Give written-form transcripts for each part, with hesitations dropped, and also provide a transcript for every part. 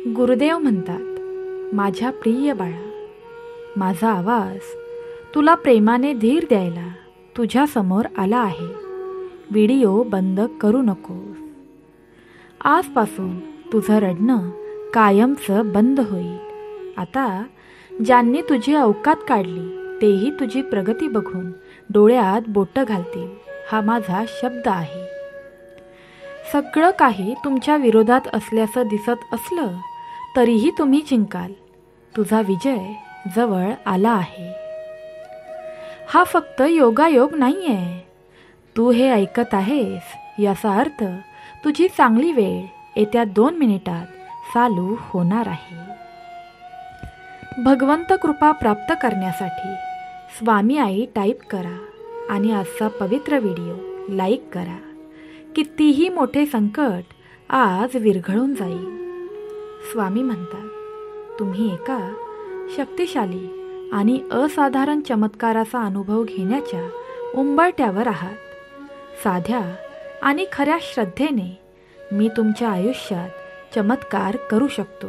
गुरुदेव म्हणतात, माझ्या प्रिय बाळा, माझा आवाज तुला प्रेमाने धीर द्यायला तुझ्यासमोर आला आहे. व्हिडिओ बंद करू नकोस. आजपासून तुझं रडणं कायमचं बंद होईल. आता ज्यांनी तुझी अवकात काढली तेही तुझी प्रगती बघून डोळ्यात बोटं घालतील, हा माझा शब्द आहे. सगळं काही तुमच्या विरोधात असल्याचं दिसत असलं तरीही तुम्ही जिंकाल. तुझा विजय जवळ आला आहे. हा फक्त योगायोग नाही आहे. तू हे ऐकत आहेस याचा अर्थ तुझी चांगली वेळ येत्या 2 मिनिटात चालू होणार आहे. भगवंत कृपा प्राप्त करण्यासाठी स्वामी आई टाईप करा आणि आजचा पवित्र व्हिडिओ लाईक करा. कितीही मोठे संकट आज विरघळून जाईल. स्वामी म्हणतात, तुम्ही एका शक्तिशाली आणि असाधारण चमत्काराचा अनुभव घेण्याच्या उंबरठ्यावर आहात. साध्या आणि खऱ्या श्रद्धेने मी तुमच्या आयुष्यात चमत्कार करू शकतो.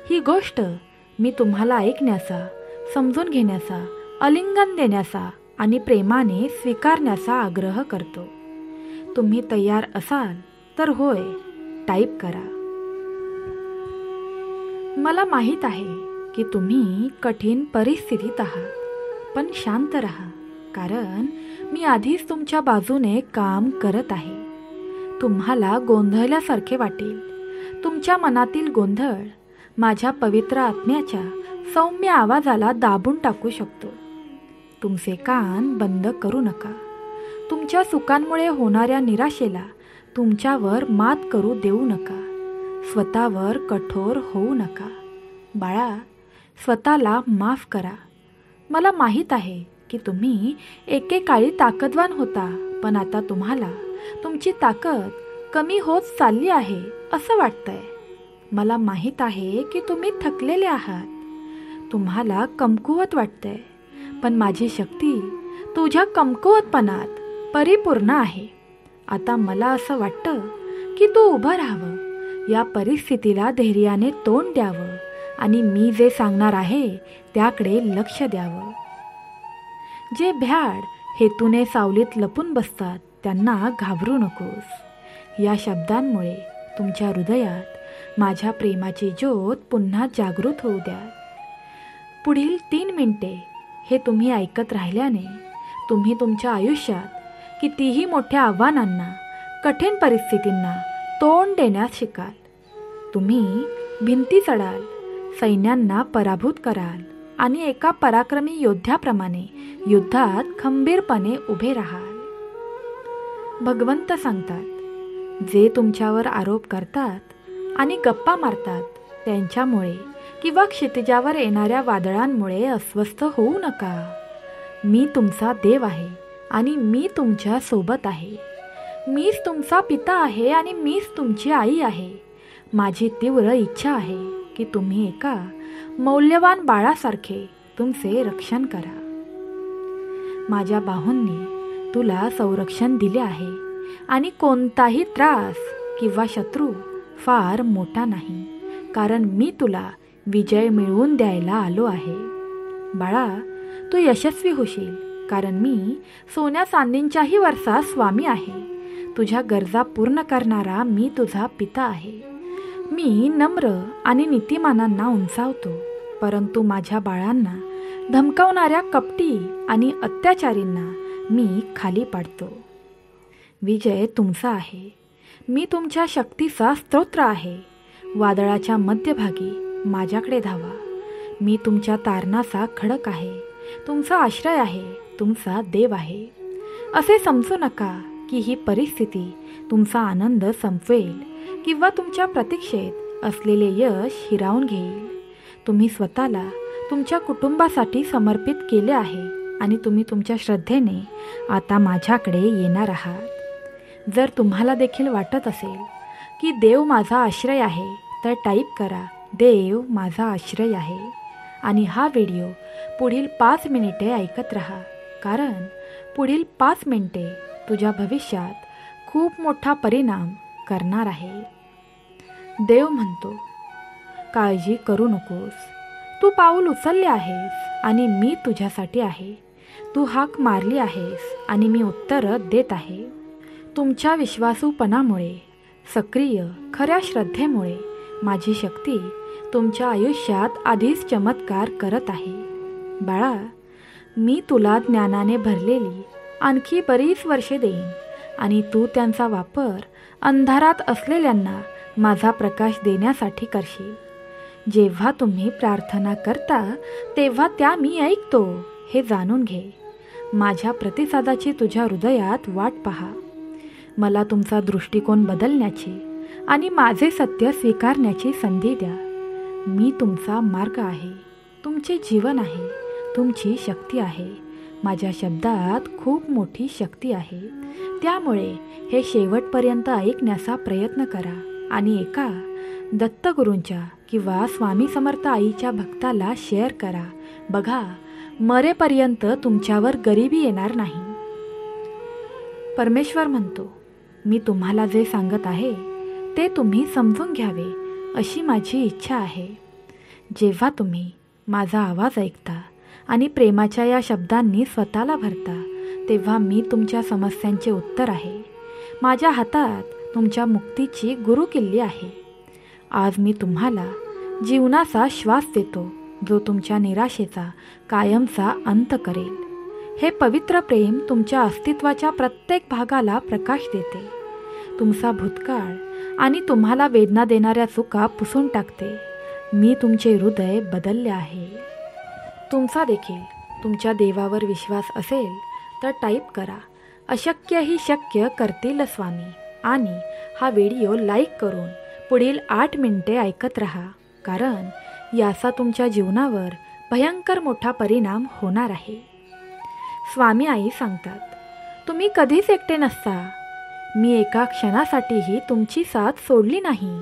ही गोष्ट मी तुम्हाला ऐकण्याचा, समजून घेण्याचा, आलिंगन देण्याचा आणि प्रेमाने स्वीकारण्याचा आग्रह करतो. तुम्ही तयार असाल तर होय टाईप करा. मला माहीत आहे की तुम्ही कठीण परिस्थितीत आहात, पण शांत राहा, कारण मी आधीच तुमच्या बाजूने काम करत आहे. तुम्हाला गोंधळल्यासारखे वाटेल. तुमच्या मनातील गोंधळ माझ्या पवित्र आत्म्याच्या सौम्य आवाजाला दाबून टाकू शकतो. तुमचे कान बंद करू नका. तुमच्या चुकांमुळे होणाऱ्या निराशेला तुमच्यावर मात करू देऊ नका. स्वतःवर कठोर होऊ नका. बाळा, स्वतःला माफ करा. मला माहीत आहे की तुम्ही एकेकाळी ताकदवान होता, पण आता तुम्हाला तुमची ताकद कमी होत चालली आहे असं वाटतंय. मला माहीत आहे की तुम्ही थकलेले आहात. तुम्हाला कमकुवत वाटतंय, पण माझी शक्ती तुझ्या कमकुवतपणात परिपूर्ण आहे. आता मला असं वाटतं की तू उभं राहावं, या परिस्थितीला धैर्याने तोंड द्यावं आणि मी जे सांगणार आहे त्याकडे लक्ष द्यावं. जे भ्याड हेतूने सावलीत लपून बसतात त्यांना घाबरू नकोस. या शब्दांमुळे तुमच्या हृदयात माझ्या प्रेमाची ज्योत पुन्हा जागृत होऊ द्या. पुढील 3 मिनिटे हे तुम्ही ऐकत राहिल्याने तुम्ही तुमच्या आयुष्यात कितीही मोठ्या आव्हानांना, कठीण परिस्थितींना तोंड देण्यास शिकाल. तुम्ही भिंती चढाल, सैन्यांना पराभूत कराल आणि एका पराक्रमी योद्ध्याप्रमाणे युद्धात खंबीरपणे उभे राहाल. भगवंत सांगतात, जे तुमच्यावर आरोप करतात आणि गप्पा मारतात त्यांच्यामुळे किंवा क्षितिजावर येणाऱ्या वादळांमुळे अस्वस्थ होऊ नका. मी तुमचा देव आहे आणि मी तुमच्या सोबत आहे. मीच तुमचा पिता आहे आणि मीच तुमची आई आहे. माझी तीव्र इच्छा आहे की तुम्ही एका मौल्यवान बाळासारखे तुमचे रक्षण करा. माझ्या बाहूंनी तुला संरक्षण दिले आहे आणि कोणताही त्रास किंवा शत्रू फार मोठा नाही, कारण मी तुला विजय मिळवून द्यायला आलो आहे. बाळा, तू यशस्वी होशील, कारण मी सोन्या चांदींच्याही वरचा स्वामी आहे. तुझ्या गरजा पूर्ण करणारा मी तुझा पिता आहे. मी नम्र आणि नीतिमानांना उंचावतो, परंतु माझ्या बाळांना धमकावणाऱ्या कपटी आणि अत्याचारींना मी खाली पाडतो. विजय तुमचा आहे. मी तुमच्या शक्तीचा स्तोत्र आहे. वादळाच्या मध्यभागी माझ्याकडे धावा. मी तुमच्या तारणाचा खडक आहे, तुमचा आश्रय आहे, तुमचा देव आहे. असे समजू नका की ही परिस्थिती तुमचा आनंद संपवेल किंवा तुमच्या प्रतीक्षेत असलेले यश हिरावून घेईल. तुम्ही स्वतःला तुमच्या कुटुंबासाठी समर्पित केले आहे आणि तुम्ही तुमच्या श्रद्धेने आता माझ्याकडे येणार आहात. जर तुम्हाला देखील वाटत असेल की देव माझा आश्रय आहे, तर टाईप करा, देव माझा आश्रय आहे. आणि हा व्हिडिओ पुढील 5 मिनिटे ऐकत राहा, कारण पुढील 5 मिनिटे तुझ्या भविष्यात खूप मोठा परिणाम करणार आहे. देव म्हणतो, काळजी करू नकोस. तू पाऊल उचलले आहेस आणि मी तुझ्यासाठी आहे. तू हाक मारली आहेस आणि मी उत्तर देत आहे. तुमच्या विश्वासूपणामुळे, सक्रिय खऱ्या श्रद्धेमुळे माझी शक्ती तुमच्या आयुष्यात आधीच चमत्कार करत आहे. बाळा, मी तुला ज्ञानाने भरलेली आणखी बरीच वर्षे देईन आणि तू त्यांचा वापर अंधारात असलेल्यांना माझा प्रकाश देण्यासाठी करशील. जेव्हा तुम्ही प्रार्थना करता तेव्हा त्या मी ऐकतो हे जाणून घे. माझ्या प्रतिसादाची तुझ्या हृदयात वाट पहा. मला तुमचा दृष्टिकोन बदलण्याची आणि माझे सत्य स्वीकारण्याची संधी द्या. मी तुमचा मार्ग आहे, तुमचे जीवन आहे, तुमची शक्ती आहे. माझ्या शब्दात खूप मोठी शक्ती आहे. त्यामुळे हे शेवटपर्यंत ऐकण्याचा प्रयत्न करा आणि एका दत्तगुरूंच्या किंवा स्वामी समर्थ आईच्या भक्ताला शेअर करा. बघा, मरेपर्यंत तुमच्यावर गरिबी येणार नाही. परमेश्वर म्हणतो, मी तुम्हाला जे सांगत आहे ते तुम्ही समजून घ्यावे अशी माझी इच्छा आहे. जेव्हा तुम्ही माझा आवाज ऐकता आणि प्रेमाच्या या शब्दांनी स्वतःला भरता तेव्हा मी तुमच्या समस्यांचे उत्तर आहे. माझ्या हातात तुमच्या मुक्तीची गुरुकिल्ली आहे. आज मी तुम्हाला जीवनाचा श्वास देतो जो तुमच्या निराशेचा कायमचा अंत करेल. हे पवित्र प्रेम तुमच्या अस्तित्वाच्या प्रत्येक भागाला प्रकाश देते. तुमचा भूतकाळ आणि तुम्हाला वेदना देणाऱ्या चुका पुसून टाकते. मी तुमचे हृदय बदलले आहे. तुमचा देखील तुमच्या देवावर विश्वास असेल तर टाईप करा, अशक्य ही शक्य करतील स्वामी, आणि हा व्हिडिओ लाईक करून पुढील 8 मिनिटे ऐकत रहा, कारण याचा तुमच्या जीवनावर भयंकर मोठा परिणाम होणार आहे. स्वामी आई सांगतात, तुम्ही कधीच एकटे नसता. मी एका क्षणासाठीही तुमची साथ सोडली नाही.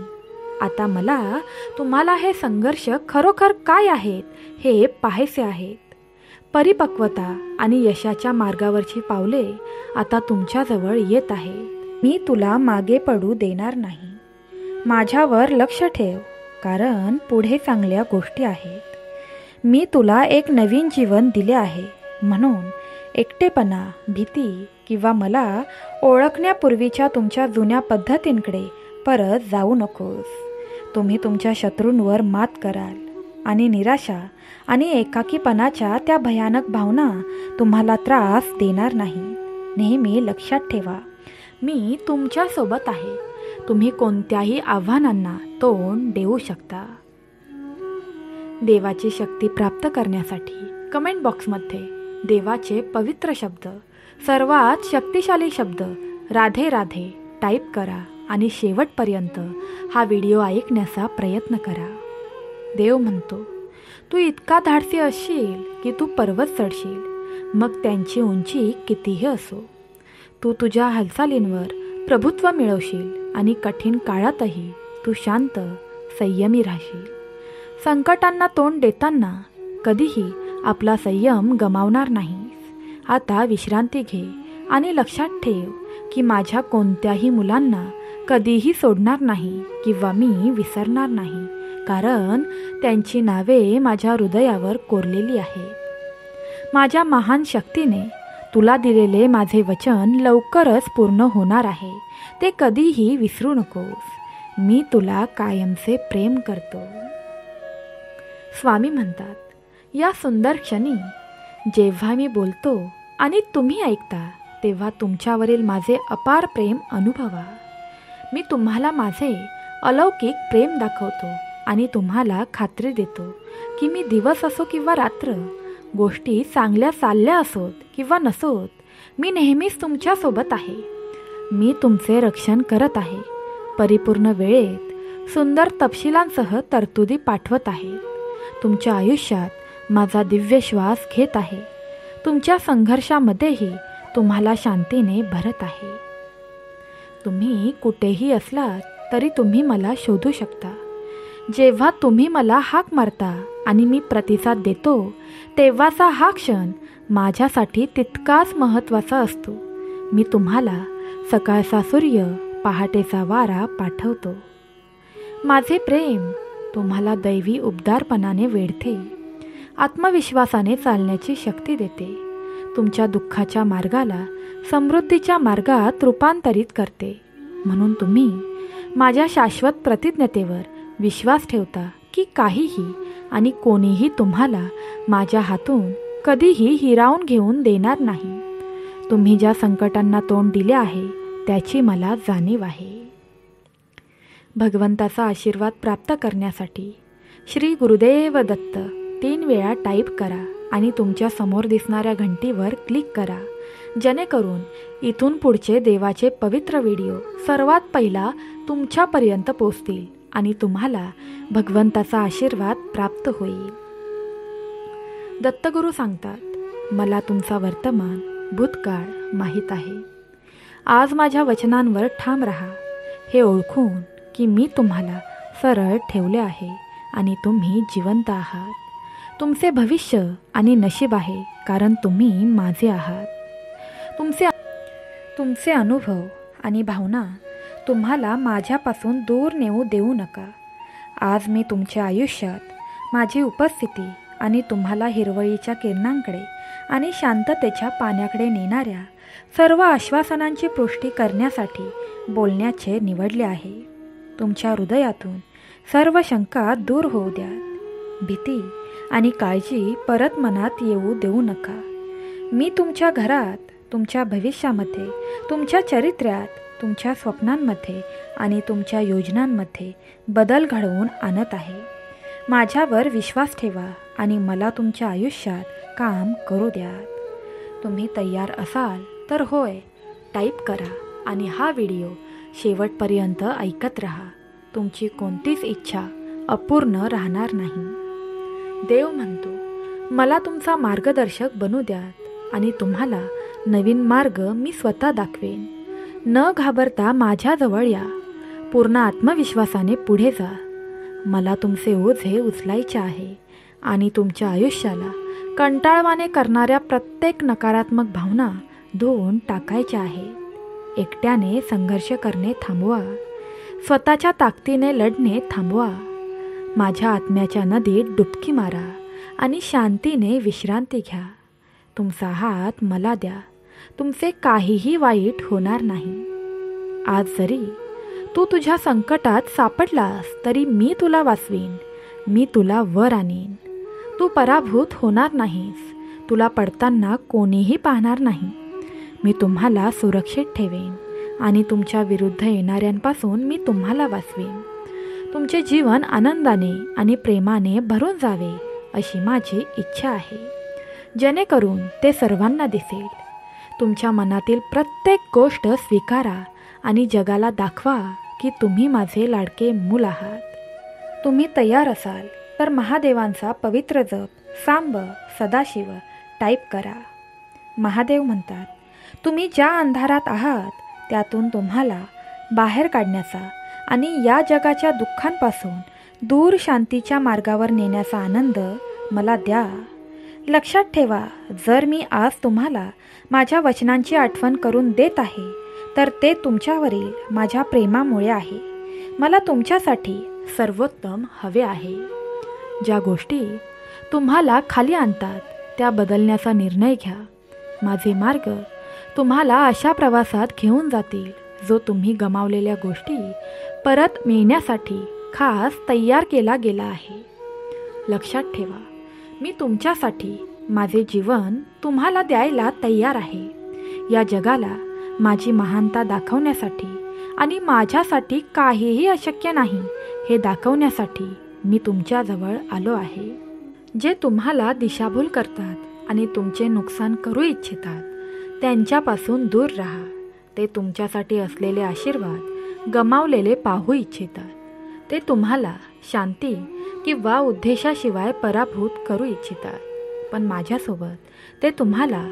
आता मला तुम्हाला हे संघर्ष खरोखर काय आहेत हे पाहायचे आहेत. परिपक्वता आणि यशाच्या मार्गावरची पावले आता तुमच्याजवळ येत आहेत. मी तुला मागे पडू देणार नाही. माझ्यावर लक्ष ठेव, कारण पुढे चांगल्या गोष्टी आहेत. मी तुला एक नवीन जीवन दिले आहे. म्हणून एकटेपणा, भीती किंवा मला ओळखण्यापूर्वीच्या तुमच्या जुन्या पद्धतींकडे परत जाऊ नकोस. तुम्ही तुमच्या शत्रूंवर मात कराल आणि निराशा आणि एकाकीपणाच्या त्या भयानक भावना तुम्हाला त्रास देणार नाही. नेहमी लक्षात ठेवा, मी तुमच्यासोबत आहे. तुम्ही कोणत्याही आव्हानांना तोंड देऊ शकता. देवाची शक्ती प्राप्त करण्यासाठी कमेंट बॉक्समध्ये देवाचे पवित्र शब्द, सर्वात शक्तिशाली शब्द राधे राधे टाईप करा आणि शेवटपर्यंत हा व्हिडिओ ऐकण्याचा प्रयत्न करा. देव म्हणतो, तू इतका धाडसी असशील की तू पर्वत चढशील, मग त्यांची उंची कितीही असो. तू तुझ्या हालचालींवर प्रभुत्व मिळवशील आणि कठीण काळातही तू शांत, संयमी राहशील. संकटांना तोंड देताना कधीही आपला संयम गमावणार नाहीस. आता विश्रांती घे आणि लक्षात ठेव की माझ्या कोणत्याही मुलांना कधीही सोडणार नाही किंवा मी विसरणार नाही, कारण त्यांची नावे माझ्या हृदयावर कोरलेली आहेत. माझ्या महान शक्तीने तुला दिलेले माझे वचन लवकरच पूर्ण होणार आहे. ते कधीही विसरू नकोस. मी तुला कायमचे प्रेम करतो. स्वामी म्हणतात, या सुंदर क्षणी जेव्हा मी बोलतो आणि तुम्ही ऐकता तेव्हा तुमच्यावरील माझे अपार प्रेम अनुभवा. मी तुम्हाला माझे अलौकिक प्रेम दाखवतो आणि तुम्हाला खात्री देतो की मी दिवस असो किंवा रात्र, गोष्टी चांगल्या चालल्या असोत किंवा नसोत, मी नेहमीच तुमच्यासोबत आहे. मी तुमचे रक्षण करत आहे. परिपूर्ण वेळेत सुंदर तपशिलांसह तरतुदी पाठवत आहे. तुमच्या आयुष्यात माझा दिव्य श्वास घेत आहे. तुमच्या संघर्षामध्येही तुम्हाला शांतीने भरत आहे. तुम्ही कुठेही असलात तरी तुम्ही मला शोधू शकता. जेव्हा तुम्ही मला हाक मारता आणि मी प्रतिसाद देतो तेव्हाचा हा क्षण माझ्यासाठी तितकाच महत्त्वाचा असतो. मी तुम्हाला सकाळचा सूर्य, पहाटेचा वारा पाठवतो. माझे प्रेम तुम्हाला दैवी उबदारपणाने वेढते, आत्मविश्वासाने चालण्याची शक्ती देते, तुमच्या दुःखाच्या मार्गाला समृद्धीच्या मार्गात रूपांतरित करते. म्हणून तुम्ही माझ्या शाश्वत प्रतिज्ञतेवर विश्वास ठेवता की काहीही आणि कोणीही तुम्हाला माझ्या हातून कधीही हिरावून घेऊन देणार नाही. तुम्ही ज्या संकटांना तोंड दिले आहे त्याची मला जाणीव आहे. भगवंताचा आशीर्वाद प्राप्त करण्यासाठी श्री गुरुदेव दत्त 3 वेळा टाईप करा आणि तुमच्या समोर दिसणाऱ्या घंटीवर क्लिक करा, जेणेकरून इथून पुढचे देवाचे पवित्र व्हिडिओ सर्वात पहिला तुमच्यापर्यंत पोहोचतील आणि तुम्हाला भगवंताचा आशीर्वाद प्राप्त होईल. दत्तगुरू सांगतात, मला तुमचा वर्तमान भूतकाळ माहीत आहे. आज माझ्या वचनांवर ठाम राहा, हे ओळखून की मी तुम्हाला सरळ ठेवले आहे आणि तुम्ही जिवंत आहात. तुमचे भविष्य आणि नशीब आहे, कारण तुम्ही माझे आहात. तुमचे अनुभव आणि भावना तुम्हाला माझ्यापासून दूर नेऊ देऊ नका. आज मी तुमच्या आयुष्यात माझी उपस्थिती आणि तुम्हाला हिरवळीच्या किरणांकडे आणि शांततेच्या पाण्याकडे नेणाऱ्या सर्व आश्वासनांची पुष्टी करण्यासाठी बोलण्याचे निवडले आहे. तुमच्या हृदयातून सर्व शंका दूर होऊ द्या. भीती आणि काळजी परत मनात येऊ देऊ नका. मी तुमच्या घरात, तुमच्या भविष्यामध्ये, तुमच्या चरित्र्यात, तुमच्या स्वप्नांमध्ये आणि तुमच्या योजनांमध्ये बदल घडवून आणत आहे. माझ्यावर विश्वास ठेवा आणि मला तुमच्या आयुष्यात काम करू द्या. तुम्ही तयार असाल तर होय टाईप करा आणि हा व्हिडिओ शेवटपर्यंत ऐकत राहा. तुमची कोणतीच इच्छा अपूर्ण राहणार नाही. देव म्हणतो, मला तुमचा मार्गदर्शक बनू द्या आणि तुम्हाला नवीन मार्ग मी स्वतः दाखवेन. न घाबरता माझ्याजवळ या. पूर्ण आत्मविश्वासाने पुढे जा. मला तुमचे ओझे उचलायचे आहे आणि तुमच्या आयुष्याला कंटाळवाणे करणाऱ्या प्रत्येक नकारात्मक भावना धुवून टाकायच्या आहेत. एकट्याने संघर्ष करणे थांबवा. स्वतःच्या ताकदीने लढणे थांबवा. माझ्या आत्म्याच्या नदीत डुबकी मारा आणि शांतीने विश्रांती घ्या. तुमचा हात मला द्या. तुमचे काहीही वाईट होणार नाही. आज जरी तू तुझ्या संकटात सापडलास तरी मी तुला वाचवीन. मी तुला वर आणीन. तू पराभूत होणार नाहीस. तुला पडताना कोणीही पाहणार नाही. मी तुम्हाला सुरक्षित ठेवेन आणि तुमच्या विरुद्ध येणाऱ्यांपासून मी तुम्हाला वाचवीन. तुमचे जीवन आनंदाने आणि प्रेमाने भरून जावे अशी माझी इच्छा आहे, जेणेकरून ते सर्वांना दिसेल. तुमच्या मनातील प्रत्येक गोष्ट स्वीकारा आणि जगाला दाखवा की तुम्ही माझे लाडके मूल आहात. तुम्ही तयार असाल तर महादेवांचा पवित्र जप सांब सदाशिव टाईप करा. महादेव म्हणतात, तुम्ही ज्या अंधारात आहात त्यातून तुम्हाला बाहेर काढण्याचा आणि या जगाच्या दुःखांपासून दूर शांतीच्या मार्गावर नेण्याचा आनंद मला द्या. लक्षात ठेवा, जर मी आज तुम्हाला माझ्या वचनांची आठवण करून देत आहे तर ते तुमच्यावरील माझ्या प्रेमामुळे आहे. मला तुमच्यासाठी सर्वोत्तम हवे आहे. ज्या गोष्टी तुम्हाला खाली आणतात त्या बदलण्याचा निर्णय घ्या. माझे मार्ग तुम्हाला अशा प्रवासात घेऊन जातील जो तुम्ही गमावलेल्या गोष्टी परत मिळण्यासाठी खास तयार केला गेला आहे. लक्षात ठेवा, मी तुमच्यासाठी माझे जीवन तुम्हाला द्यायला तयार आहे. या जगाला माझी महानता दाखवण्यासाठी आणि माझ्यासाठी काहीही अशक्य नाही हे दाखवण्यासाठी मी तुमच्याजवळ आलो आहे. जे तुम्हाला दिशाभूल करतात आणि तुमचे नुकसान करू इच्छितात त्यांच्यापासून दूर राहा. ते तुमच्यासाठी असलेले आशीर्वाद गमावलेले पाहू इच्छितात. ते तुम्हाला शांती किंवा उद्देशाशिवाय पराभूत करू इच्छितात. पण माझ्यासोबत ते तुम्हाला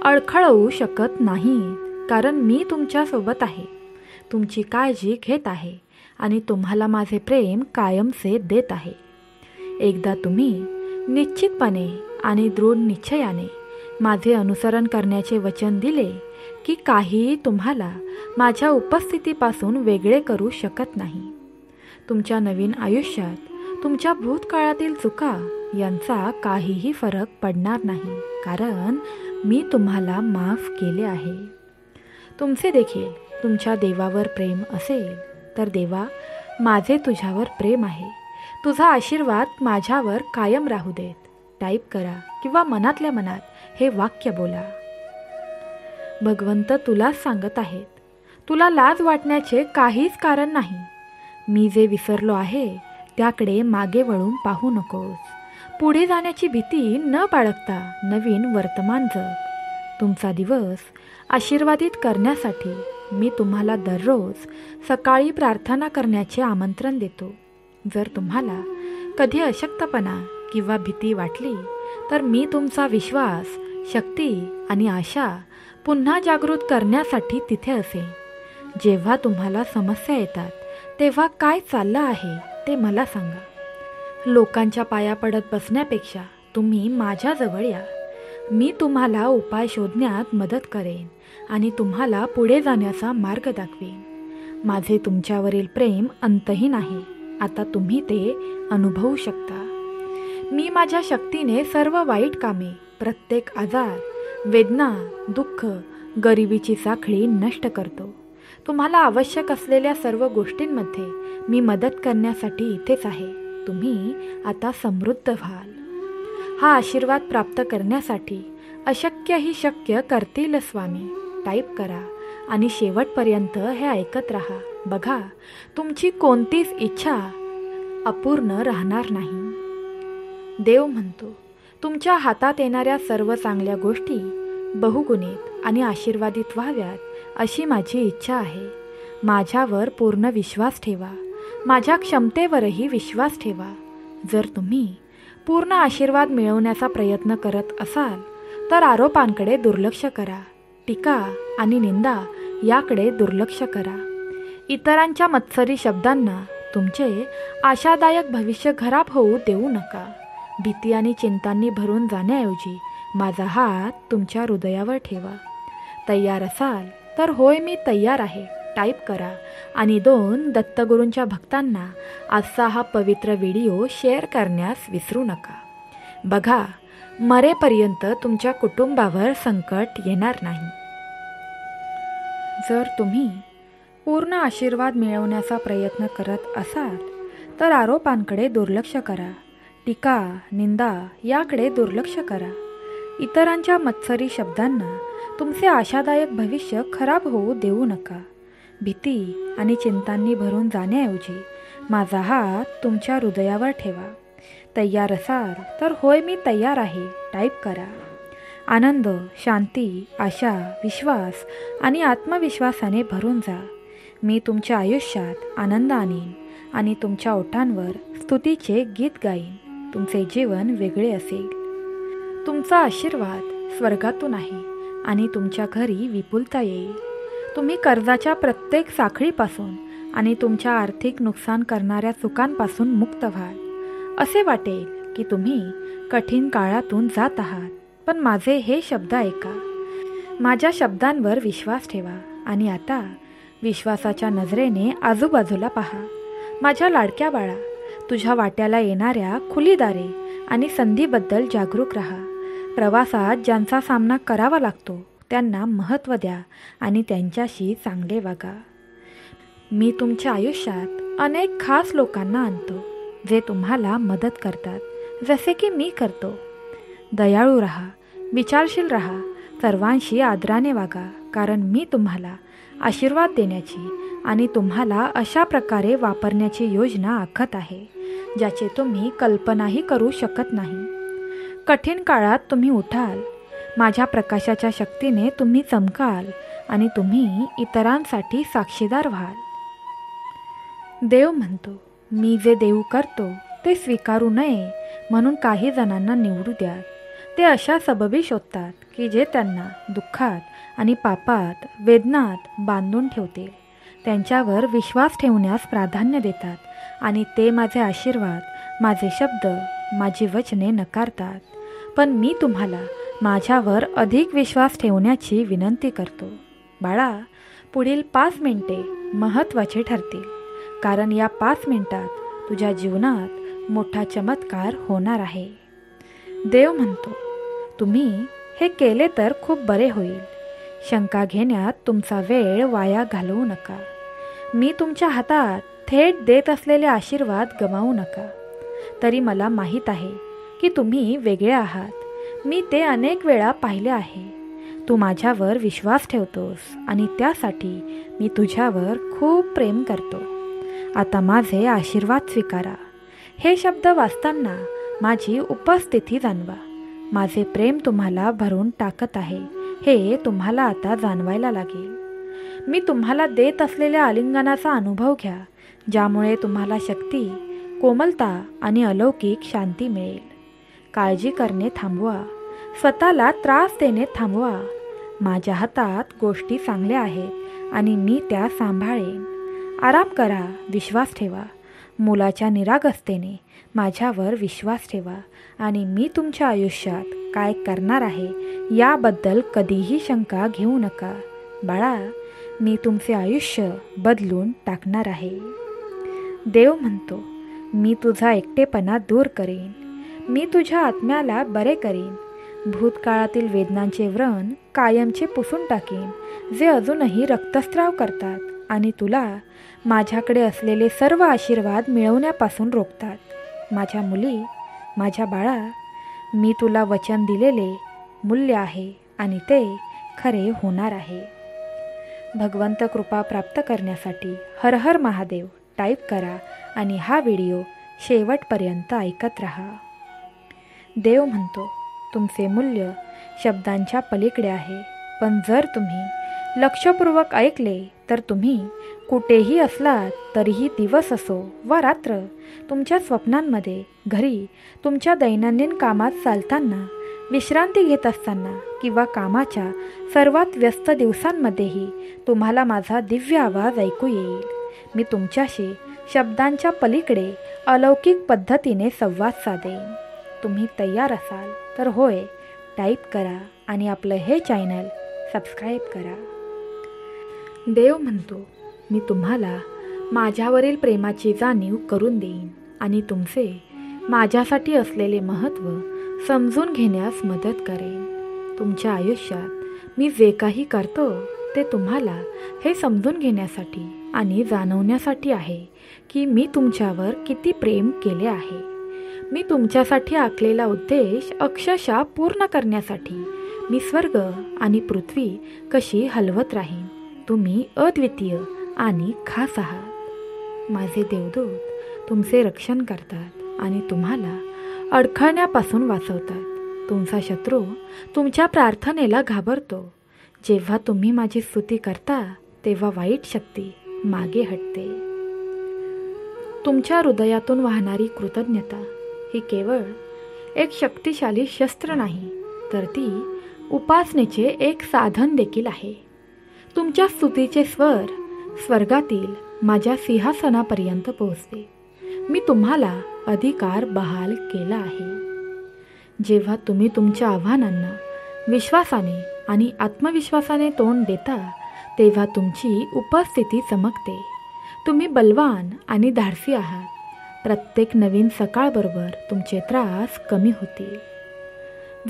अडखळवू शकत नाहीत, कारण मी तुमच्यासोबत आहे, तुमची काळजी घेत आहे आणि तुम्हाला माझे प्रेम कायमचे देत आहे. एकदा तुम्ही निश्चितपणे आणि दृढ निश्चयाने माझे अनुसरण करण्याचे वचन दिले की काहीही तुम्हाला माझ्या उपस्थितीपासून वेगळे करू शकत नाही. तुमच्या नवीन आयुष्यात तुमच्या भूतकाळातील चुका यांचा काहीही फरक पडणार नाही, कारण मी तुम्हाला माफ केले आहे. तुमचे देखील तुमच्या देवावर प्रेम असेल तर देवा, माझे तुझ्यावर प्रेम आहे, तुझा आशीर्वाद माझ्यावर कायम राहू देत. टाईप करा किंवा मनातल्या मनात हे वाक्य बोला. भगवंत तुलाच सांगत आहेत, तुला लाज वाटण्याचे काहीच कारण नाही. मी जे विसरलो आहे त्याकडे मागे वळून पाहू नकोस. पुढे जाण्याची भीती न बाळगता नवीन वर्तमान जग. तुमचा दिवस आशीर्वादित करण्यासाठी मी तुम्हाला दररोज सकाळी प्रार्थना करण्याचे आमंत्रण देतो. जर तुम्हाला कधी अशक्तपणा किंवा भीती वाटली तर मी तुमचा विश्वास, शक्ती आणि आशा पुन्हा जागृत करण्यासाठी तिथे असेन. जेव्हा तुम्हाला समस्या येतात तेव्हा काय चाललं आहे ते मला सांगा. लोकांच्या पाया पडत बसण्यापेक्षा तुम्ही माझ्याजवळ या. मी तुम्हाला उपाय शोधण्यात मदत करेन आणि तुम्हाला पुढे जाण्याचा मार्ग दाखवेन. माझे तुमच्यावरील प्रेम अंतहीन आहे. आता तुम्ही ते अनुभवू शकता. मी माझ्या शक्तीने सर्व वाईट कामे, प्रत्येक आजार, वेदना, दुःख, गरिबीची साखळी नष्ट करतो. तुम्हाला आवश्यक असलेल्या सर्व गोष्टींमध्ये मी मदत करण्यासाठी इथेच आहे. तुम्ही आता समृद्ध व्हाल. हा आशीर्वाद प्राप्त करण्यासाठी अशक्य ही शक्य करतील स्वामी. टाईप करा आणि शेवटपर्यंत हे ऐकत राहा. बघा, तुमची कोणतीच इच्छा अपूर्ण राहणार नाही. देव म्हणतो, तुमच्या हातात येणाऱ्या सर्व चांगल्या गोष्टी बहुगुणित आणि आशीर्वादित व्हाव्यात अशी माझी इच्छा आहे. माझ्यावर पूर्ण विश्वास ठेवा. माझ्या क्षमतेवरही विश्वास ठेवा. जर तुम्ही पूर्ण आशीर्वाद मिळवण्याचा प्रयत्न करत असाल तर आरोपांकडे दुर्लक्ष करा. टीका आणि निंदा याकडे दुर्लक्ष करा. इतरांच्या मत्सरी शब्दांना तुमचे आशादायक भविष्य खराब होऊ देऊ नका. भीती आणि चिंतांनी भरून जाण्याऐवजी माझा हात तुमच्या हृदयावर ठेवा. तयार असाल तर होय मी तयार आहे टाईप करा आणि 2 दत्तगुरूंच्या भक्तांना आजचा हा पवित्र व्हिडिओ शेअर करण्यास विसरू नका. बघा, मरेपर्यंत तुमच्या कुटुंबावर संकट येणार नाही. जर तुम्ही पूर्ण आशीर्वाद मिळवण्याचा प्रयत्न करत असाल तर आरोपांकडे दुर्लक्ष करा. टीका, निंदा याकडे दुर्लक्ष करा. इतरांच्या मत्सरी शब्दांना तुमचे आशादायक भविष्य खराब होऊ देऊ नका. भीती आणि चिंतांनी भरून जाण्याऐवजी माझा हात तुमच्या हृदयावर ठेवा. तयार असाल तर होय मी तयार आहे टाईप करा. आनंद, शांती, आशा, विश्वास आणि आत्मविश्वासाने भरून जा. मी तुमच्या आयुष्यात आनंद आणीन आणि तुमच्या ओठांवर स्तुतीचे गीत गाईन. तुमचे जीवन वेगळे असेल. तुमचा आशीर्वाद स्वर्गातून आहे आणि तुमच्या घरी विपुलता येईल. तुम्ही कर्जाच्या प्रत्येक साखळीपासून आणि तुमच्या आर्थिक नुकसान करणाऱ्या चुकांपासून मुक्त व्हाल. असे वाटेल की तुम्ही कठीण काळातून जात आहात, पण माझे हे शब्द ऐका. माझ्या शब्दांवर विश्वास ठेवा आणि आता विश्वासाच्या नजरेने आजूबाजूला पहा. माझ्या लाडक्या बाळा, तुझ्या वाट्याला येणाऱ्या खुली दारे आणि संधीबद्दल जागरूक राहा. प्रवासात ज्यांचा सामना करावा लागतो त्यांना महत्त्व द्या आणि त्यांच्याशी चांगले वागा. मी तुमच्या आयुष्यात अनेक खास लोकांना आणतो जे तुम्हाला मदत करतात, जसे की मी करतो. दयाळू राहा, विचारशील राहा, सर्वांशी आदराने वागा, कारण मी तुम्हाला आशीर्वाद देण्याची आणि तुम्हाला अशा प्रकारे वापरण्याची योजना आखत आहे ज्याची तुम्ही कल्पनाही करू शकत नाही. कठीण काळात तुम्ही उठाल. माझ्या प्रकाशाच्या शक्तीने तुम्ही चमकाल आणि तुम्ही इतरांसाठी साक्षीदार व्हाल. देव म्हणतो, मी जे देऊ करतो ते स्वीकारू नये म्हणून काही जणांना निवडू द्या. ते अशा सबबी शोधतात की जे त्यांना दुःखात आणि पापात, वेदनात बांधून ठेवतील. त्यांच्यावर विश्वास ठेवण्यास प्राधान्य देतात आणि ते माझे आशीर्वाद, माझे शब्द, माझी वचने नकारतात. पण मी तुम्हाला माझ्यावर अधिक विश्वास ठेवण्याची विनंती करतो. बाळा, पुढील 5 मिनिटे महत्त्वाची ठरतील, कारण या 5 मिनिटात तुझ्या जीवनात मोठा चमत्कार होणार आहे. देव म्हणतो, तुम्ही हे केले तर खूप बरे होईल. शंका घेण्यात तुमचा वेळ वाया घालवू नका. मी तुमच्या हातात थेट देत असलेले आशीर्वाद गमावू नका. तरी मला माहीत आहे की तुम्ही वेगळे आहात. मी ते अनेक वेळा पाहिले आहे. तू माझ्यावर विश्वास ठेवतोस आणि त्यासाठी मी तुझ्यावर खूप प्रेम करतो. आता माझे आशीर्वाद स्वीकारा. हे शब्द वाचताना माझी उपस्थिती जाणवा. माझे प्रेम तुम्हाला भरून टाकत आहे हे तुम्हाला आता जाणवायला लागेल. मी तुम्हाला देत असलेल्या आलिंगनाचा अनुभव घ्या, ज्यामुळे तुम्हाला शक्ती, कोमलता आणि अलौकिक शांती मिळेल. काळजी करणे थांबवा. स्वतःला त्रास देणे थांबवा. माझ्या हातात गोष्टी चांगल्या आहेत आणि मी त्या सांभाळेन. आराम करा, विश्वास ठेवा. मुलाच्या निरागसतेने माझ्यावर विश्वास ठेवा आणि मी तुमच्या आयुष्यात काय करणार आहे याबद्दल कधीही शंका घेऊ नका. बाळा, मी तुमचे आयुष्य बदलून टाकणार आहे. देव म्हणतो, मी तुझा एकटेपणा दूर करेन. मी तुझ्या आत्म्याला बरे करेन. भूतकाळातील वेदनांचे व्रण कायमचे पुसून टाकेन, जे अजूनही रक्तस्राव करतात आणि तुला माझ्याकडे असलेले सर्व आशीर्वाद मिळवण्यापासून रोखतात. माझ्या मुली, माझ्या बाळा, मी तुला वचन दिलेले मूल्य आहे आणि ते खरे होणार आहे. भगवंत कृपा प्राप्त करण्यासाठी हर हर महादेव टाईप करा आणि हा व्हिडिओ शेवटपर्यंत ऐकत राहा. देव म्हणतो, तुमचे मूल्य शब्दांच्या पलीकडे आहे. पण जर तुम्ही लक्षपूर्वक ऐकले तर तुम्ही कुठेही असलात तरीही, दिवस असो वा रात्र, तुमच्या स्वप्नांमध्ये, घरी, तुमच्या दैनंदिन कामात चालताना, विश्रांती घेत असताना किंवा कामाच्या सर्वात व्यस्त दिवसांमध्येही तुम्हाला माझा दिव्य आवाज ऐकू येईल. मी तुमच्याशी शब्दांच्या पलीकडे अलौकिक पद्धतीने संवाद साधेन. तुम्ही तयार असाल तर होय टाईप करा आणि आपलं हे चॅनल सबस्क्राईब करा. देव म्हणतो, मी तुम्हाला माझ्यावरील प्रेमाची जाणीव करून देईन आणि तुमचे माझ्यासाठी असलेले महत्त्व समजून घेण्यास मदत करेन. तुमच्या आयुष्यात मी जे काही करतो ते तुम्हाला हे समजून घेण्यासाठी आणि जाणवण्यासाठी आहे की मी तुमच्यावर किती प्रेम केले आहे. मी तुमच्यासाठी आखलेला उद्देश अक्षरशः पूर्ण करण्यासाठी मी स्वर्ग आणि पृथ्वी कशी हलवत राहीन. तुम्ही अद्वितीय आणि खास आहात. माझे देवदूत तुमचे रक्षण करतात आणि तुम्हाला अडखळण्यापासून वाचवतात. तुमचा शत्रू तुमच्या प्रार्थनेला घाबरतो. जेव्हा तुम्ही माझी स्तुती करता तेव्हा वाईट शक्ती मागे हटते. तुमच्या हृदयातून वाहणारी कृतज्ञता ही केवळ एक शक्तिशाली शस्त्र नाही, तर ती उपासनेचे एक साधन देखील आहे. तुमच्या स्तुतीचे स्वर स्वर्गातील माझ्या सिंहासनापर्यंत पोहोचते. मी तुम्हाला अधिकार बहाल केला आहे. जेव्हा तुम्ही तुमच्या आव्हानांना विश्वासाने आणि आत्मविश्वासाने तोंड देता तेव्हा तुमची उपस्थिती चमकते. तुम्ही बलवान आणि धाडसी आहात. प्रत्येक नवीन सकाळबरोबर तुमचे त्रास कमी होतील.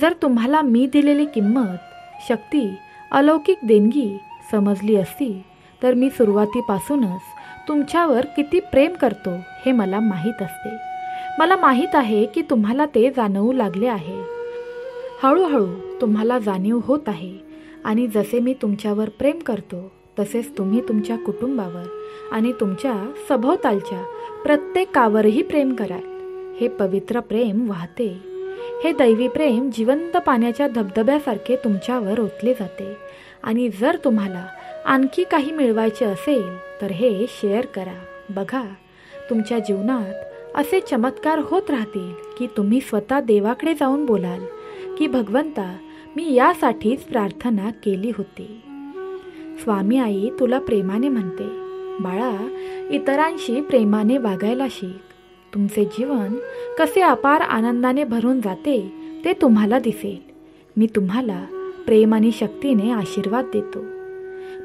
जर तुम्हाला मी दिलेली किंमत, शक्ती, अलौकिक देणगी समजली असती तर मी सुरुवातीपासूनच तुमच्यावर किती प्रेम करतो हे मला माहीत असते. मला माहीत आहे की तुम्हाला ते जाणवू लागले आहे. हळूहळू तुम्हाला जाणीव होत आहे आणि जसे मी तुमच्यावर प्रेम करतो तसेच तुम्ही तुमच्या कुटुंबावर आणि तुमच्या सभोवतालच्या प्रत्येकावरही प्रेम कराल. हे पवित्र प्रेम वाहते. हे दैवी प्रेम जिवंत पाण्याच्या धबधब्यासारखे तुमच्यावर ओतले जाते. आणि जर तुम्हाला आणखी काही मिळवायचे असेल तर हे शेअर करा. बघा, तुमच्या जीवनात असे चमत्कार होत राहतील की तुम्ही स्वतः देवाकडे जाऊन बोलाल की भगवंता, मी यासाठीच प्रार्थना केली होती. स्वामी आई तुला प्रेमाने म्हणते, बाळा, इतरांशी प्रेमाने वागायला शिक. तुमचे जीवन कसे अपार आनंदाने भरून जाते ते तुम्हाला दिसेल. मी तुम्हाला प्रेम आणि शक्तीने आशीर्वाद देतो.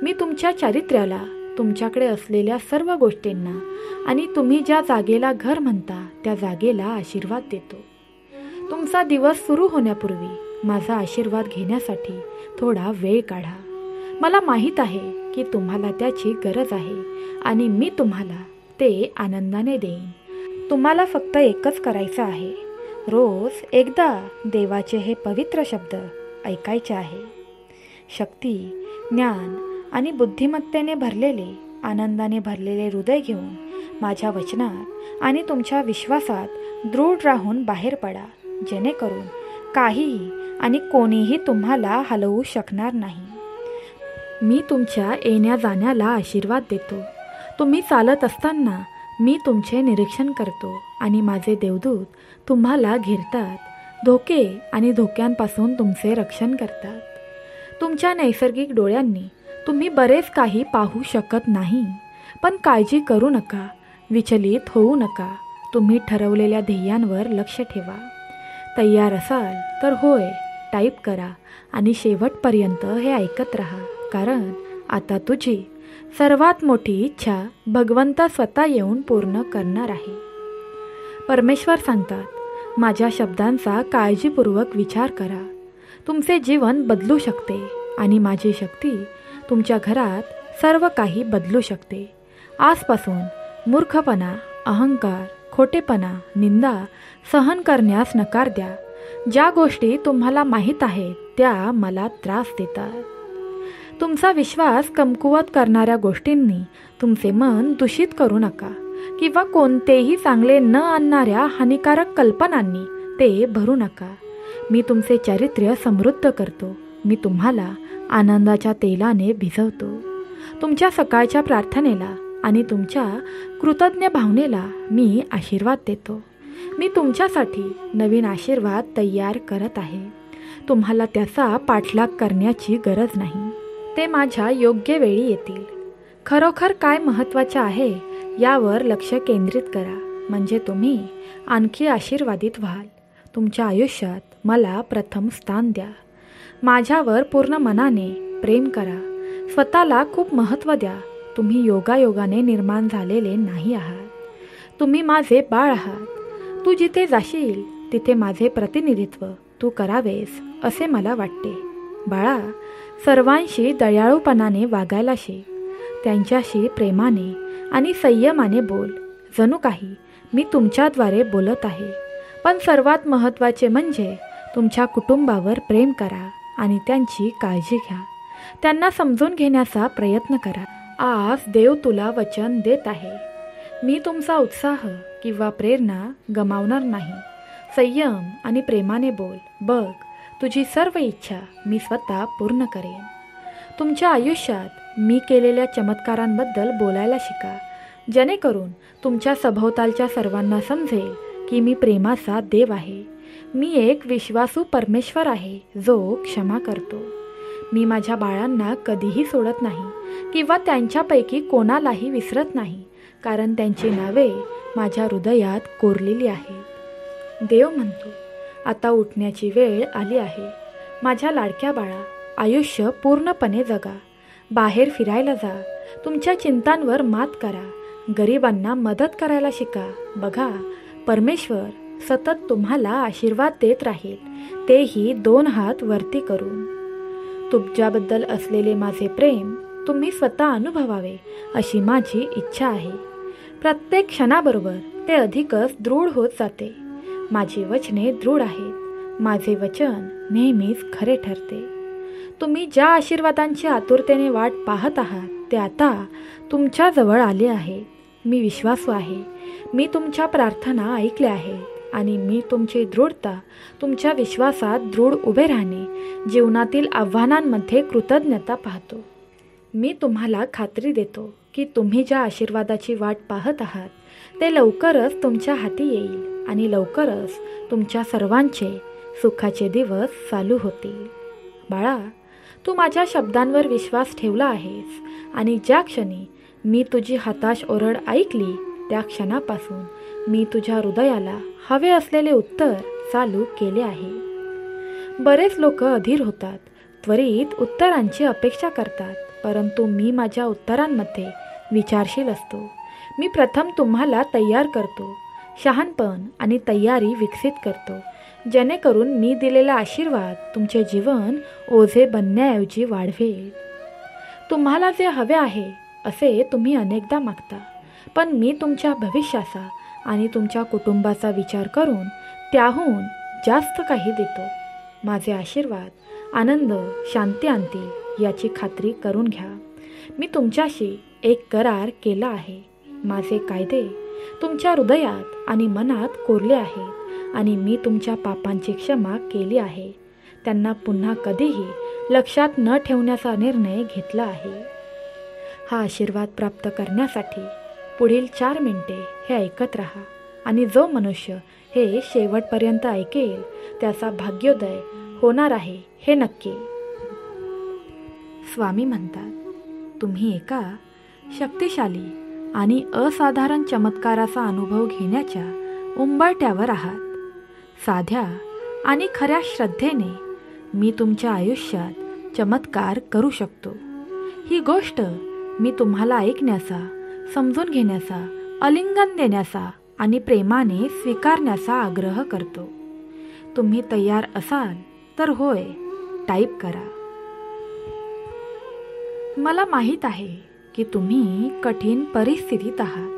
मी तुमच्या चारित्र्याला तुमच्याकडे असलेल्या सर्व गोष्टींना आणि तुम्ही ज्या जागेला घर म्हणता त्या जागेला आशीर्वाद देतो. तुमचा दिवस सुरू होण्यापूर्वी माझा आशीर्वाद घेण्यासाठी थोडा वेळ काढा. मला माहीत आहे की तुम्हाला त्याची गरज आहे आणि मी तुम्हाला ते आनंदाने देईन. तुम्हाला फक्त एकच करायचं आहे, रोज एकदा देवाचे हे पवित्र शब्द ऐकायचे आहे. शक्ती, ज्ञान आणि बुद्धिमत्तेने भरलेले, आनंदाने भरलेले हृदय घेऊन माझ्या वचनात आणि तुमच्या विश्वासात दृढ राहून बाहेर पडा, जेणेकरून काहीही आणि कोणीही तुम्हाला हलवू शकणार नाही. मी तुमच्या येण्या जाण्याला आशीर्वाद देतो. तुम्ही चालत असताना मी तुमचे निरीक्षण करतो आणि माझे देवदूत तुम्हाला घेरतात, धोके आणि धोक्यांपासून तुमचे रक्षण करतात. तुमच्या नैसर्गिक डोळ्यांनी तुम्ही बरेच काही पाहू शकत नाही, पण काळजी करू नका, विचलित होऊ नका. तुम्ही ठरवलेल्या ध्येयांवर लक्ष ठेवा. तयार असाल तर होय टाईप करा आणि शेवटपर्यंत हे ऐकत राहा, कारण आता तुझी सर्वात मोठी इच्छा भगवंत स्वतः येऊन पूर्ण करणार आहे. परमेश्वर सांगतात, माझ्या शब्दांचा काळजीपूर्वक विचार करा. तुमचे जीवन बदलू शकते आणि माझी शक्ती तुमच्या घरात सर्व काही बदलू शकते. आजपासून मूर्खपणा, अहंकार, खोटेपणा, निंदा सहन करण्यास नकार द्या. ज्या गोष्टी तुम्हाला माहीत आहेत त्या मला त्रास देतात. तुमचा विश्वास कमकुवत करणाऱ्या गोष्टींनी तुमचे मन दूषित करू नका किंवा कोणतेही चांगले न आणणाऱ्या हानिकारक कल्पनांनी ते भरू नका. मी तुमचे चारित्र्य समृद्ध करतो. मी तुम्हाला आनंदाच्या तेलाने भिजवतो. तुमच्या सकाळच्या प्रार्थनेला आणि तुमच्या कृतज्ञ भावनेला मी आशीर्वाद देतो. मी तुमच्यासाठी नवीन आशीर्वाद तयार करत आहे. तुम्हाला त्याचा पाठलाग करण्याची गरज नाही. ते माझ्या योग्य वेळी येतील. खरोखर काय महत्त्वाचे आहे यावर लक्ष केंद्रित करा, म्हणजे तुम्ही आणखी आशीर्वादित व्हाल. तुमच्या आयुष्यात मला प्रथम स्थान द्या. माझ्यावर पूर्ण मनाने प्रेम करा. स्वतःला खूप महत्त्व द्या. तुम्ही योगायोगाने निर्माण झालेले नाही आहात. तुम्ही माझे बाळ आहात. तू जिथे जाशील तिथे माझे प्रतिनिधित्व तू करावेस असे मला वाटते. बाळा, सर्वांशी दयाळूपणाने वागायला शिक. त्यांच्याशी प्रेमाने आणि संयमाने बोल. जणू काही मी तुमच्याद्वारे बोलत आहे. पण सर्वात महत्त्वाचे म्हणजे तुमच्या कुटुंबावर प्रेम करा आणि त्यांची काळजी घ्या. त्यांना समजून घेण्याचा प्रयत्न करा. आज देव तुला वचन देत आहे, मी तुमचा उत्साह किंवा प्रेरणा गमावणार नाही. संयम आणि प्रेमाने बोल. बघ, तुझी सर्व इच्छा मी स्वतः पूर्ण करेन. तुमच्या आयुष्यात मी केलेल्या चमत्कारांबद्दल बोलायला शिका, जेणेकरून तुमच्या सभोवतालच्या सर्वांना समजेल की मी प्रेमाचा देव आहे. मी एक विश्वासू परमेश्वर आहे जो क्षमा करतो. मी माझ्या बाळांना कधीही सोडत नाही किंवा त्यांच्यापैकी कोणालाही विसरत नाही, कारण त्यांची नावे माझ्या हृदयात कोरलेली आहेत. देव म्हणतो, आता उठण्याची वेळ आली आहे. माझ्या लाडक्या बाळा, आयुष्य पूर्णपणे जगा. बाहेर फिरायला जा. तुमच्या चिंतांवर मात करा. गरिबांना मदत करायला शिका. बघा, परमेश्वर सतत तुम्हाला आशीर्वाद देत राहील, तेही 2 हात वरती करून. तुमच्याबद्दल असलेले माझे प्रेम तुम्ही स्वतः अनुभवावे अशी माझी इच्छा आहे. प्रत्येक क्षणाबरोबर ते अधिकच दृढ होत जाते. माझी वचने दृढ आहेत. माझे वचन नेहमीच खरे ठरते. तुम्ही ज्या आशीर्वादांची आतुरतेने वाट पाहत आहात ते आता तुमच्याजवळ आले आहेत. मी विश्वासू आहे. मी तुमच्या प्रार्थना ऐकल्या आहेत आणि मी तुमची दृढता, तुमच्या विश्वासात दृढ उभे राहणे, जीवनातील आव्हानांमध्ये कृतज्ञता पाहतो. मी तुम्हाला खात्री देतो की तुम्ही ज्या आशीर्वादाची वाट पाहत आहात ते लवकरच तुमच्या हाती येईल आणि लवकरच तुमच्या सर्वांचे सुखाचे दिवस चालू होतील. बाळा, तू माझ्या शब्दांवर विश्वास ठेवला आहेस आणि ज्या क्षणी मी तुझी हताश ओरड ऐकली त्या क्षणापासून मी तुझ्या हृदयाला हवे असलेले उत्तर चालू केले आहे. बरेच लोक अधीर होतात, त्वरित उत्तरांची अपेक्षा करतात, परंतु मी माझ्या उत्तरांमध्ये विचारशील असतो. मी प्रथम तुम्हाला तयार करतो, शहाणपण आणि तयारी विकसित करतो, जेणेकरून मी दिलेला आशीर्वाद तुमचे जीवन ओझे बनण्याऐवजी वाढवेल. तुम्हाला जे हवे आहे असे तुम्ही अनेकदा मागता, पण मी तुमच्या भविष्याचा आणि तुमच्या कुटुंबाचा विचार करून त्याहून जास्त काही देतो. माझे आशीर्वाद आनंद, शांती आणतील याची खात्री करून घ्या. मी तुमच्याशी एक करार केला आहे. माझे कायदे तुमच्या हृदयात आणि मनात कोरले आहेत आणि मी तुमच्या पापांची क्षमा केली आहे. त्यांना पुन्हा कधीही लक्षात न ठेवण्याचा निर्णय घेतला आहे. हा आशीर्वाद प्राप्त करण्यासाठी पुढील 4 मिनिटे हे ऐकत राहा आणि जो मनुष्य हे शेवटपर्यंत ऐकेल त्याचा भाग्योदय होणार आहे हे नक्की. स्वामी म्हणतात, तुम्ही एका शक्तिशाली आणि असाधारण चमत्काराचा अनुभव घेण्याच्या उंबरठ्यावर आहात. साध्या आणि खऱ्या श्रद्धेने मी तुमच्या आयुष्यात चमत्कार करू शकतो. ही गोष्ट मी तुम्हाला ऐकण्याचा, समजून घेण्याचा, आलिंगन देण्याचा आणि प्रेमाने स्वीकारण्याचा आग्रह करतो. तुम्ही तयार असाल तर होय टाईप करा. मला माहीत आहे की तुम्ही कठीण परिस्थितीत आहात,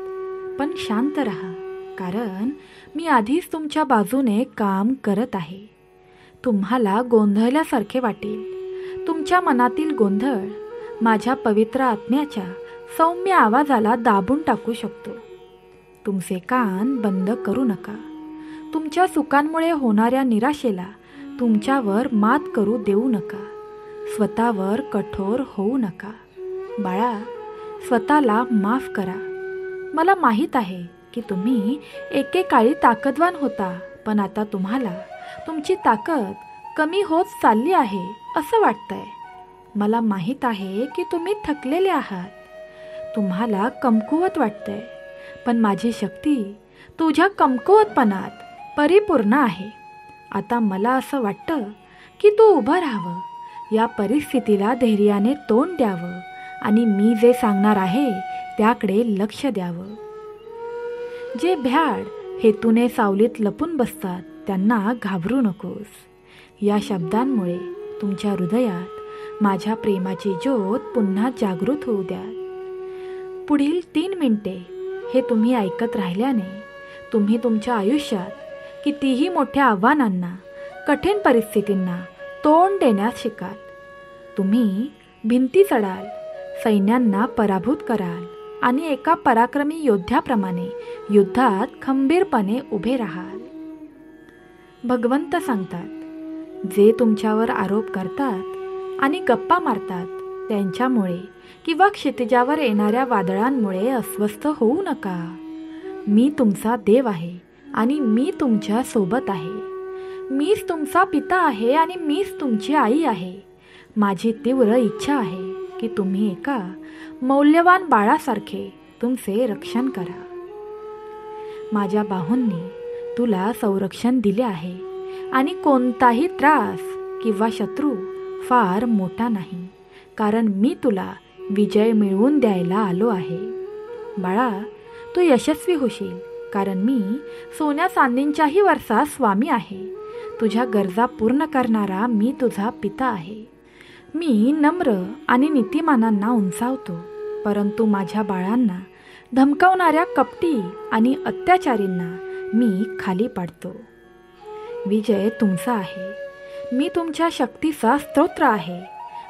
पण शांत राहा, कारण मी आधीच तुमच्या बाजूने काम करत आहे. तुम्हाला गोंधळल्यासारखे वाटेल. तुमच्या मनातील गोंधळ माझ्या पवित्र आत्म्याच्या सौम्य आवाजाला दाबून टाकू शकतो. तुमचे कान बंद करू नका. तुमच्या चुकांमुळे होणाऱ्या निराशेला तुमच्यावर मात करू देऊ नका. स्वतःवर कठोर होऊ नका. बाळा, स्वतःला माफ करा. मला माहीत आहे की तुम्ही एकेकाळी ताकदवान होता, पण आता तुम्हाला तुमची ताकद कमी होत चालली आहे असं वाटतंय. मला माहीत आहे की तुम्ही थकलेले आहात. तुम्हाला कमकुवत वाटतंय, पण माझी शक्ती तुझ्या कमकुवतपणात परिपूर्ण आहे. आता मला असं वाटतं की तू उभं राहावं, या परिस्थितीला धैर्याने तोंड द्यावं आणि मी जे सांगणार आहे त्याकडे लक्ष द्यावं. जे भ्याड हेतूने सावलीत लपून बसतात त्यांना घाबरू नकोस. या शब्दांमुळे तुमच्या हृदयात माझ्या प्रेमाची ज्योत पुन्हा जागृत होऊ द्या. पुढील 3 मिनिटे हे तुम्ही ऐकत राहिल्याने तुम्ही तुमच्या आयुष्यात कितीही मोठ्या आव्हानांना, कठीण परिस्थितींना तोंड देण्यास शिकाल. तुम्ही भिंती चढाल, सैन्यांना पराभूत कराल आणि एका पराक्रमी योद्ध्याप्रमाणे युद्धात खंबीरपणे उभे राहाल. भगवंत सांगतात, जे तुमच्यावर आरोप करतात आणि गप्पा मारतात त्यांच्यामुळे किंवा क्षितिजावर येणाऱ्या वादळांमुळे अस्वस्थ होऊ नका. मी तुमचा देव आहे आणि मी तुमच्या सोबत आहे. मीच तुमचा पिता आहे आणि मीच तुमची आई आहे. माझी तीव्र इच्छा आहे की तुम्ही एका मौल्यवान बाळासारखे तुमचे रक्षण करा. माझ्या बाहूंनी तुला संरक्षण दिले आहे आणि कोणताही त्रास किंवा शत्रू फार मोठा नाही, कारण मी तुला विजय मिळवून द्यायला आलो आहे. बाळा, तू यशस्वी होशील, कारण मी सोन्या चांदींच्याही वरचा स्वामी आहे. तुझ्या गरजा पूर्ण करणारा मी तुझा पिता आहे. मी नम्र आणि नीतिमानांना उंचावतो, परंतु माझ्या बाळांना धमकावणाऱ्या कपटी आणि अत्याचारींना मी खाली पाडतो. विजय तुमचा आहे. मी तुमच्या शक्तीचा स्तोत्र आहे.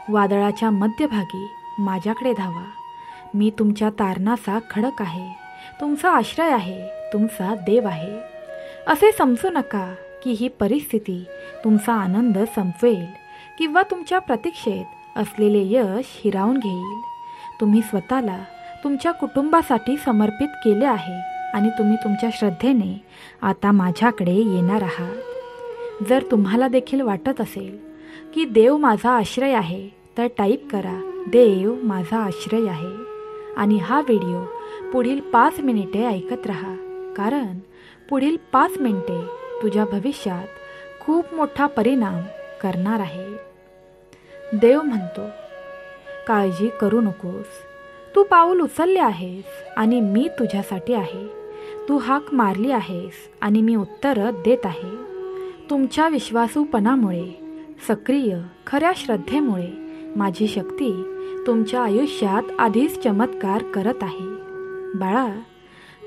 वादळाच्या मध्यभागी माझ्याकडे धावा. मी तुमच्या तारणाचा खडक आहे, तुमचा आश्रय आहे, तुमचा देव आहे. असे समजू नका की ही परिस्थिती तुमचा आनंद संपवेल किंवा तुमच्या प्रतीक्षेत असलेले यश हिरावून घेईल. तुम्ही स्वतःला तुमच्या कुटुंबासाठी समर्पित केले आहे आणि तुम्ही तुमच्या श्रद्धेने आता माझ्याकडे येणार आहात. जर तुम्हाला देखील वाटत असेल की देव माझा आश्रय आहे, तर टाईप करा, देव माझा आश्रय आहे. आणि हा व्हिडिओ पुढील 5 मिनिटे ऐकत राहा, कारण पुढील 5 मिनिटे तुझ्या भविष्यात खूप मोठा परिणाम करणार आहे. देव म्हणतो, काळजी करू नकोस. तू पाऊल उचलले आहेस आणि मी तुझ्यासाठी आहे. तू हाक मारली आहेस आणि मी उत्तरं देत आहे. तुमच्या विश्वासूपणामुळे, सक्रिय खऱ्या श्रद्धेमुळे माझी शक्ती तुमच्या आयुष्यात आधीच चमत्कार करत आहे. बाळा,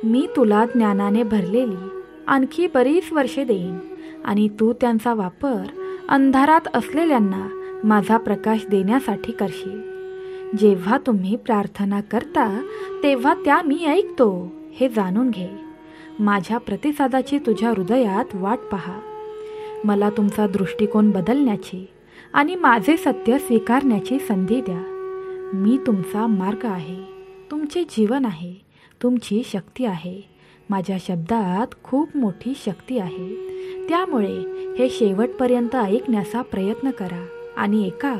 मी तुला ज्ञानाने भरलेली आणखी बरीच वर्षे देईन आणि तू त्यांचा वापर अंधारात असलेल्यांना माझा प्रकाश देण्यासाठी करशील. जेव्हा तुम्ही प्रार्थना करता तेव्हा त्या मी ऐकतो हे जाणून घे. माझ्या प्रतिसादाची तुझ्या हृदयात वाट पहा. मला तुमचा दृष्टिकोन बदलण्याची आणि माझे सत्य स्वीकारण्याची संधी द्या. मी तुमचा मार्ग आहे, तुमचे जीवन आहे, तुमची शक्ती आहे. माझ्या शब्दात खूप मोठी शक्ती आहे. त्यामुळे हे शेवटपर्यंत ऐकण्याचा प्रयत्न करा आणि एका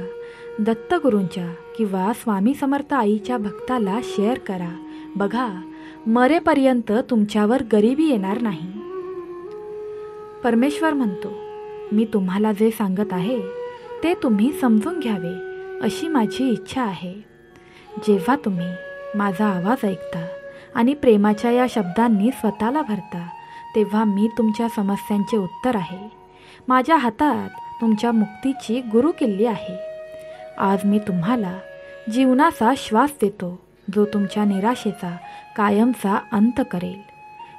दत्तगुरूंच्या किंवा स्वामी समर्थ आईच्या भक्ताला शेअर करा. बघा, मरेपर्यंत तुमच्यावर गरिबी येणार नाही. परमेश्वर म्हणतो, मी तुम्हाला जे सांगत आहे ते तुम्ही समजून घ्यावे अशी माझी इच्छा आहे. जेव्हा तुम्ही माझा आवाज ऐकता आणि प्रेमाच्या या शब्दांनी स्वतःला भरता तेव्हा मी तुमच्या समस्यांचे उत्तर आहे. माझ्या हातात तुमच्या मुक्तीची गुरुकिल्ली आहे. आज मी तुम्हाला जीवनाचा श्वास देतो जो तुमच्या निराशेचा कायमचा अंत करेल.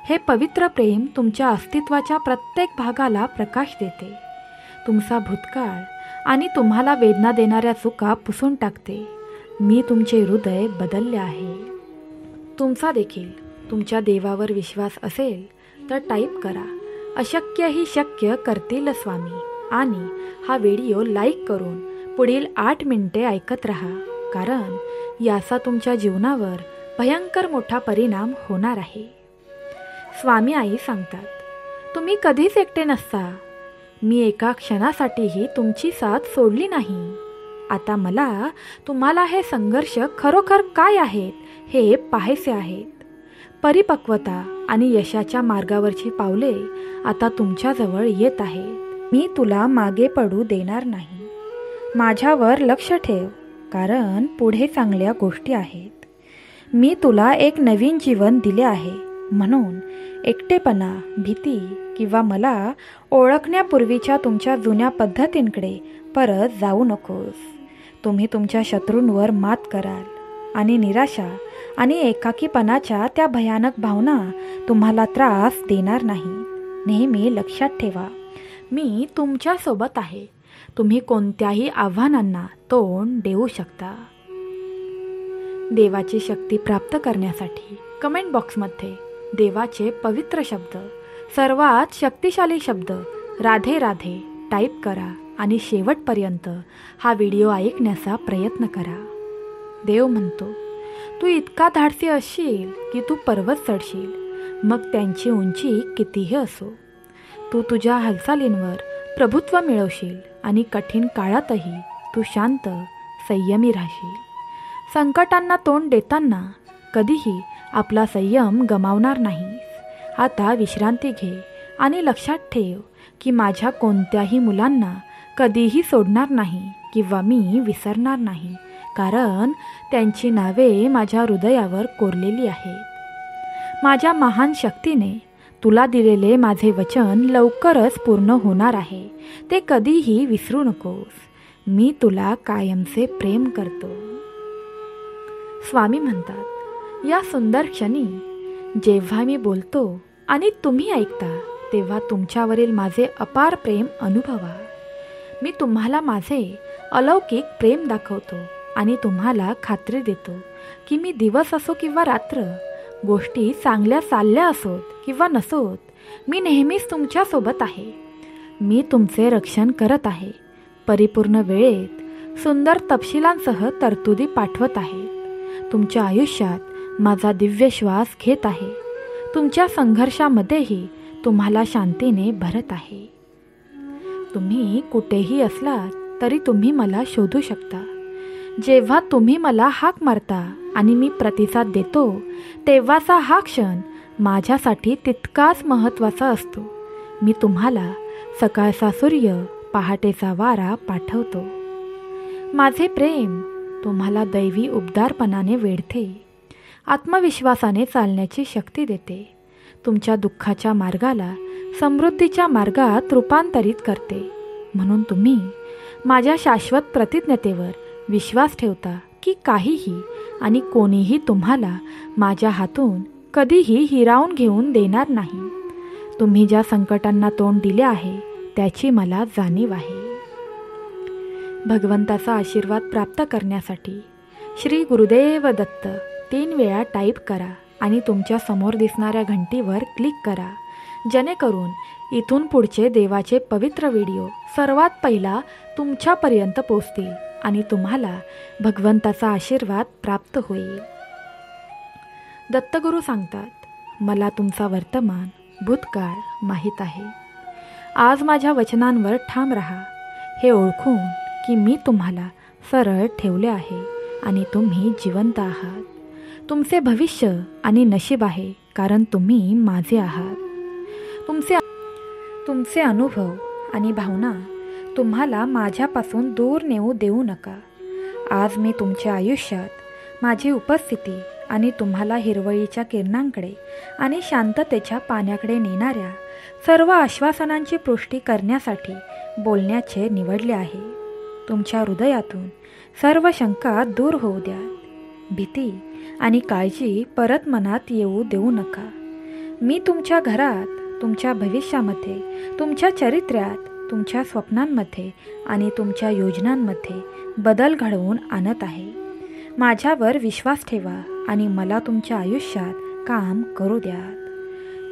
हे पवित्र प्रेम तुमच्या अस्तित्वाच्या प्रत्येक भागाला प्रकाश देते. तुमचा भूतकाळ आणि तुम्हाला वेदना देणाऱ्या चुका पुसून टाकते. मी तुमचे हृदय बदलले आहे. तुमचा देखील तुमच्या देवावर विश्वास असेल तर टाईप करा, अशक्य ही शक्य करतील स्वामी, आणि हा व्हिडिओ लाईक करून पुढील 8 मिनिटे ऐकत राहा, कारण याचा तुमच्या जीवनावर भयंकर मोठा परिणाम होणार आहे. स्वामी आई सांगतात, तुम्ही कधीच एकटे नसता. मी एका क्षणासाठीही तुमची साथ सोडली नाही. आता मला तुम्हाला हे संघर्ष खरोखर काय आहेत हे पाहायचे आहेत. परिपक्वता आणि यशाच्या मार्गावरची पावले आता तुमच्याजवळ येत आहेत. मी तुला मागे पडू देणार नाही. माझ्यावर लक्ष ठेव, कारण पुढे चांगल्या गोष्टी आहेत. मी तुला एक नवीन जीवन दिले आहे. म्हणून एकटेपणा, भीती किंवा मला ओळखण्यापूर्वीच्या तुमच्या जुन्या पद्धतींकडे परत जाऊ नकोस. तुम्ही तुमच्या शत्रूंवर मात कराल आणि निराशा आणि एकाकीपणाच्या त्या भयानक भावना तुम्हाला त्रास देणार नाही. नेहमी लक्षात ठेवा, मी तुमच्यासोबत आहे. तुम्ही कोणत्याही आव्हानांना तोंड देऊ शकता. देवाची शक्ती प्राप्त करण्यासाठी कमेंट बॉक्समध्ये देवाचे पवित्र शब्द, सर्वात शक्तिशाली शब्द राधे राधे टाईप करा आणि शेवटपर्यंत हा व्हिडिओ ऐकण्याचा प्रयत्न करा. देव म्हणतो, तू इतका धाडसी असशील की तू पर्वत चढशील, मग त्यांची उंची कितीही असो. तू तुझ्या हालचालींवर प्रभुत्व मिळवशील आणि कठीण काळातही तू शांत, संयमी राहशील. संकटांना तोंड देताना कधीही आपला संयम गमावणार नाहीस. आता विश्रांती घे आणि लक्षात ठेव की माझ्या कोणत्याही मुलांना कधीही सोडणार नाही किंवा मी विसरणार नाही, कारण त्यांची नावे माझ्या हृदयावर कोरलेली आहेत. माझ्या महान शक्तीने तुला दिलेले माझे वचन लवकरच पूर्ण होणार आहे. ते कधीही विसरू नकोस. मी तुला कायमचे प्रेम करतो. स्वामी म्हणतात, या सुंदर क्षणी जेव्हा मी बोलतो आणि तुम्ही ऐकता तेव्हा तुमच्यावरील माझे अपार प्रेम अनुभवा. मी तुम्हाला माझे अलौकिक प्रेम दाखवतो आणि तुम्हाला खात्री देतो की मी दिवस असो किंवा रात्र, गोष्टी चांगल्या चालल्या असोत किंवा नसोत, मी नेहमीच तुमच्यासोबत आहे. मी तुमचे रक्षण करत आहे. परिपूर्ण वेळेत सुंदर तपशिलांसह तरतुदी पाठवत आहे. तुमच्या आयुष्यात माझा दिव्य श्वास घेत आहे. तुमच्या संघर्षामध्येही तुम्हाला शांतीने भरत आहे. तुम्ही कुठेही असलात तरी तुम्ही मला शोधू शकता. जेव्हा तुम्ही मला हाक मारता आणि मी प्रतिसाद देतो तेव्हाचा हा क्षण माझ्यासाठी तितकाच महत्त्वाचा असतो. मी तुम्हाला सकाळचा सूर्य, पहाटेचा वारा पाठवतो. माझे प्रेम तुम्हाला दैवी उबदारपणाने वेढते, आत्मविश्वासाने चालण्याची शक्ती देते, तुमच्या दुःखाच्या मार्गाला समृद्धीच्या मार्गात रूपांतरित करते. म्हणून तुम्ही माझ्या शाश्वत प्रतिज्ञतेवर विश्वास ठेवता की काहीही आणि कोणीही तुम्हाला माझ्या हातून कधीही हिरावून घेऊन देणार नाही. तुम्ही ज्या संकटांना तोंड दिले आहे त्याची मला जाणीव आहे. भगवंताचा आशीर्वाद प्राप्त करण्यासाठी श्री गुरुदेव दत्त 3 वेळा टाईप करा आणि तुमच्या समोर दिसणाऱ्या घंटीवर क्लिक करा, जेणेकरून इथून पुढचे देवाचे पवित्र व्हिडिओ सर्वात पहिला तुमच्यापर्यंत पोचतील आणि तुम्हाला भगवंताचा आशीर्वाद प्राप्त होईल. दत्तगुरू सांगतात, मला तुमचा वर्तमान भूतकाळ माहीत आहे. आज माझ्या वचनांवर ठाम राहा, हे ओळखून की मी तुम्हाला सरळ ठेवले आहे आणि तुम्ही जिवंत आहात. तुमचे भविष्य आणि नशीब आहे, कारण तुम्ही माझे आहात. तुमचे अनुभव आणि भावना तुम्हाला माझ्यापासून दूर नेऊ देऊ नका. आज मी तुमच्या आयुष्यात माझी उपस्थिती आणि तुम्हाला हिरवळीच्या किरणांकडे आणि शांततेच्या पाण्याकडे नेणाऱ्या सर्व आश्वासनांची पुष्टी करण्यासाठी बोलण्याचे निवडले आहे. तुमच्या हृदयातून सर्व शंका दूर होऊ द्या. भीती आणि काळजी परत मनात येऊ देऊ नका. मी तुमच्या घरात, तुमच्या भविष्यामध्ये, तुमच्या चरित्र्यात, तुमच्या स्वप्नांमध्ये आणि तुमच्या योजनांमध्ये बदल घडवून आणत आहे. माझ्यावर विश्वास ठेवा आणि मला तुमच्या आयुष्यात काम करू द्या.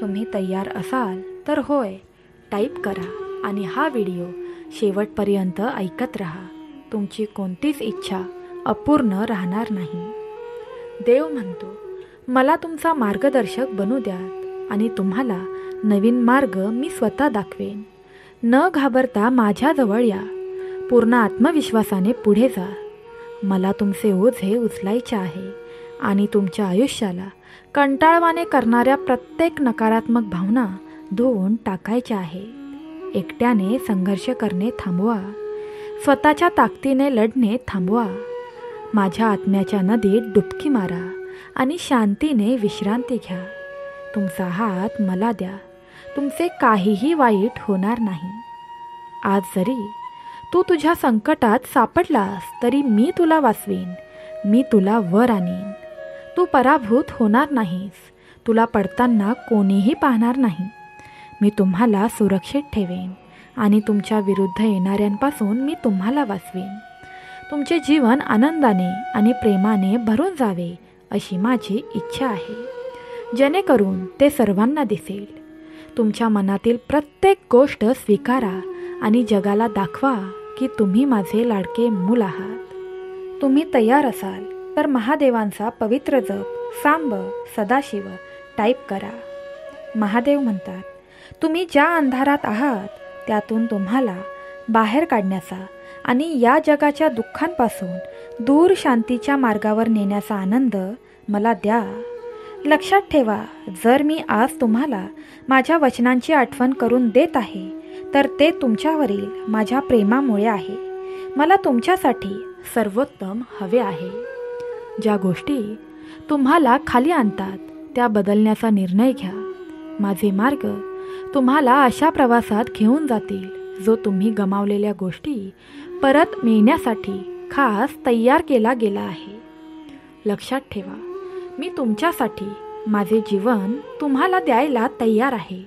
तुम्ही तयार असाल तर होय टाईप करा आणि हा व्हिडिओ शेवटपर्यंत ऐकत राहा. तुमची कोणतीच इच्छा अपूर्ण राहणार नाही. देव म्हणतो, मला तुमचा मार्गदर्शक बनू द्या आणि तुम्हाला नवीन मार्ग मी स्वतः दाखवेन. न घाबरता माझ्याजवळ या. पूर्ण आत्मविश्वासाने पुढे जा. मला तुमचे ओझे उचलायचे आहे आणि तुमच्या आयुष्याला कंटाळवाणे करणाऱ्या प्रत्येक नकारात्मक भावना धुवून टाकायच्या आहेत. एकट्याने संघर्ष करणे थांबवा. स्वतःच्या ताकदीने लढणे थांबवा. माझ्या आत्म्याच्या नदीत डुबकी मारा आणि शांतीने विश्रांती घ्या. तुमचा हात मला द्या. तुमचे काहीही वाईट होणार नाही. आज जरी तू तुझ्या संकटात सापडलास तरी मी तुला वाचवीन. मी तुला वर आणीन. तू पराभूत होणार नाहीस. तुला पडताना कोणीही पाहणार नाही. मी तुम्हाला सुरक्षित ठेवेन आणि तुमच्या विरुद्ध येणाऱ्यांपासून मी तुम्हाला वाचवीन. तुमचे जीवन आनंदाने आणि प्रेमाने भरून जावे अशी माझी इच्छा आहे, जेणेकरून ते सर्वांना दिसेल. तुमच्या मनातील प्रत्येक गोष्ट स्वीकारा आणि जगाला दाखवा की तुम्ही माझे लाडके मूल आहात. तुम्ही तयार असाल तर महादेवांचा पवित्र जप सांब सदाशिव टाईप करा. महादेव म्हणतात, तुम्ही ज्या अंधारात आहात त्यातून तुम्हाला बाहेर काढण्याचा आणि या जगाच्या दुःखांपासून दूर शांतीच्या मार्गावर नेण्याचा आनंद मला द्या. लक्षात ठेवा, जर मी आज तुम्हाला माझ्या वचनांची आठवण करून देत आहे तर ते तुमच्यावरील माझ्या प्रेमामुळे आहे. मला तुमच्यासाठी सर्वोत्तम हवे आहे. ज्या गोष्टी तुम्हाला खाली आणतात त्या बदलण्याचा निर्णय घ्या. माझे मार्ग तुम्हाला अशा प्रवासात घेऊन जातील जो तुम्ही गमावलेल्या गोष्टी परत मिळण्यासाठी खास तयार केला गेला आहे. लक्षात ठेवा, मी तुमच्यासाठी माझे जीवन तुम्हाला द्यायला तयार आहे.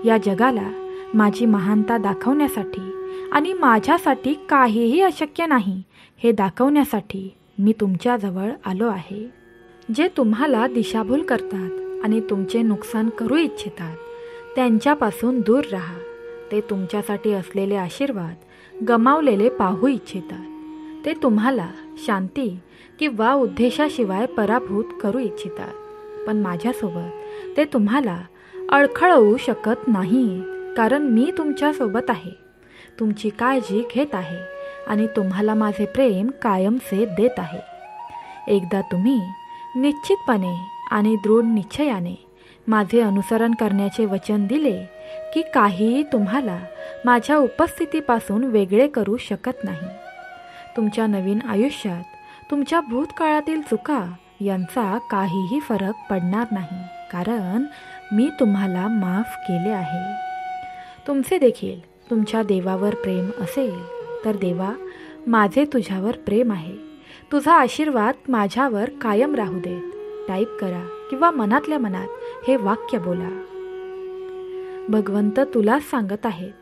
या जगाला माझी महानता दाखवण्यासाठी आणि माझ्यासाठी काहीही अशक्य नाही हे दाखवण्यासाठी मी तुमच्याजवळ आलो आहे. जे तुम्हाला दिशाभूल करतात आणि तुमचे नुकसान करू इच्छितात त्यांच्यापासून दूर राहा. ते तुमच्यासाठी असलेले आशीर्वाद गमावलेले पाहू इच्छितात. ते तुम्हाला शांती किंवा उद्देशाशिवाय पराभूत करू इच्छितात. पण माझ्यासोबत ते तुम्हाला अडखळवू शकत नाही, कारण मी तुमच्यासोबत आहे, तुमची काळजी घेत आहे आणि तुम्हाला माझे प्रेम कायमचे देत आहे. एकदा तुम्ही निश्चितपणे आणि दृढ निश्चयाने माझे अनुसरण करण्याचे वचन दिले की काहीही तुम्हाला माझ्या उपस्थितीपासून वेगळे करू शकत नाही. तुमच्या नवीन आयुष्यात तुमच्या भूतकाळातील चुका यांचा काहीही फरक पडणार नाही, कारण मी तुम्हाला माफ केले आहे. तुमचे देखील तुमच्या देवावर प्रेम असेल तर देवा, माझे तुझ्यावर प्रेम आहे, तुझा आशीर्वाद माझ्यावर कायम राहू देत. टाईप करा किंवा मनातल्या मनात हे वाक्य बोला. भगवंत तुलाच सांगत आहेत,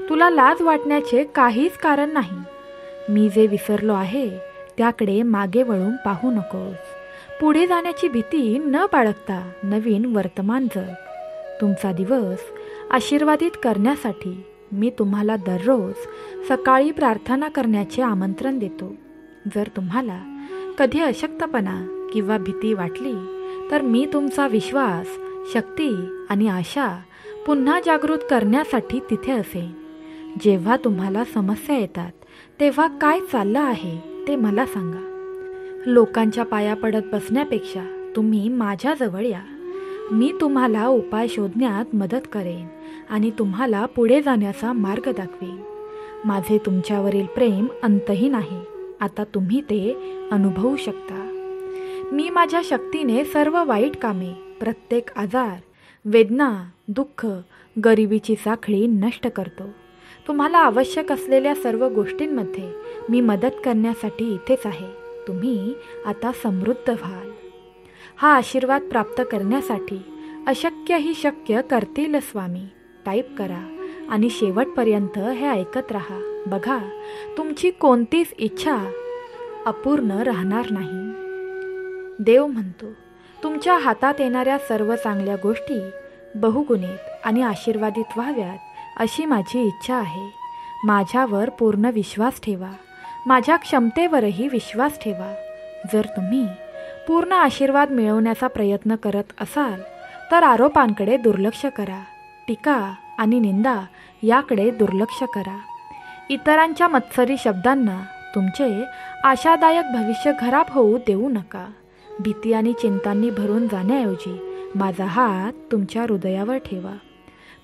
तुला लाज वाटण्याचे काहीच कारण नाही. मी जे विसरलो आहे त्याकडे मागे वळून पाहू नकोस. पुढे जाण्याची भीती न बाळगता नवीन वर्तमान जग. तुमचा दिवस आशीर्वादित करण्यासाठी मी तुम्हाला दररोज सकाळी प्रार्थना करण्याचे आमंत्रण देतो. जर तुम्हाला कधी अशक्तपणा किंवा भीती वाटली तर मी तुमचा विश्वास, शक्ती आणि आशा पुन्हा जागृत करण्यासाठी तिथे असेन. जेव्हा तुम्हाला समस्या येतात तेव्हा काय चाललं आहे ते मला सांगा. लोकांच्या पाया पडत बसण्यापेक्षा तुम्ही माझ्याजवळ या. मी तुम्हाला उपाय शोधण्यात मदत करेन आणि तुम्हाला पुढे जाण्याचा मार्ग दाखवेन. माझे तुमच्यावरील प्रेम अंतहीन आहे. आता तुम्ही ते अनुभवू शकता. मी माझ्या शक्तीने सर्व वाईट कामे, प्रत्येक आजार, वेदना, दुःख, गरिबीची साखळी नष्ट करतो. तुम्हाला आवश्यक असलेल्या सर्व गोष्टींमध्ये मी मदत करण्यासाठी इथेच आहे. तुम्ही आता समृद्ध व्हाल. हा आशीर्वाद प्राप्त करण्यासाठी अशक्य ही शक्य करतील स्वामी. टाईप करा आणि शेवटपर्यंत हे ऐकत राहा. बघा, तुमची कोणतीच इच्छा अपूर्ण राहणार नाही. देव म्हणतो, तुमच्या हातात येणाऱ्या सर्व चांगल्या गोष्टी बहुगुणित आणि आशीर्वादित व्हाव्यात अशी माझी इच्छा आहे. माझ्यावर पूर्ण विश्वास ठेवा. माझ्या क्षमतेवरही विश्वास ठेवा. जर तुम्ही पूर्ण आशीर्वाद मिळवण्याचा प्रयत्न करत असाल तर आरोपांकडे दुर्लक्ष करा. टीका आणि निंदा याकडे दुर्लक्ष करा. इतरांच्या मत्सरी शब्दांना तुमचे आशादायक भविष्य खराब होऊ देऊ नका. भीती आणि चिंतांनी भरून जाण्याऐवजी माझा हात तुमच्या हृदयावर ठेवा.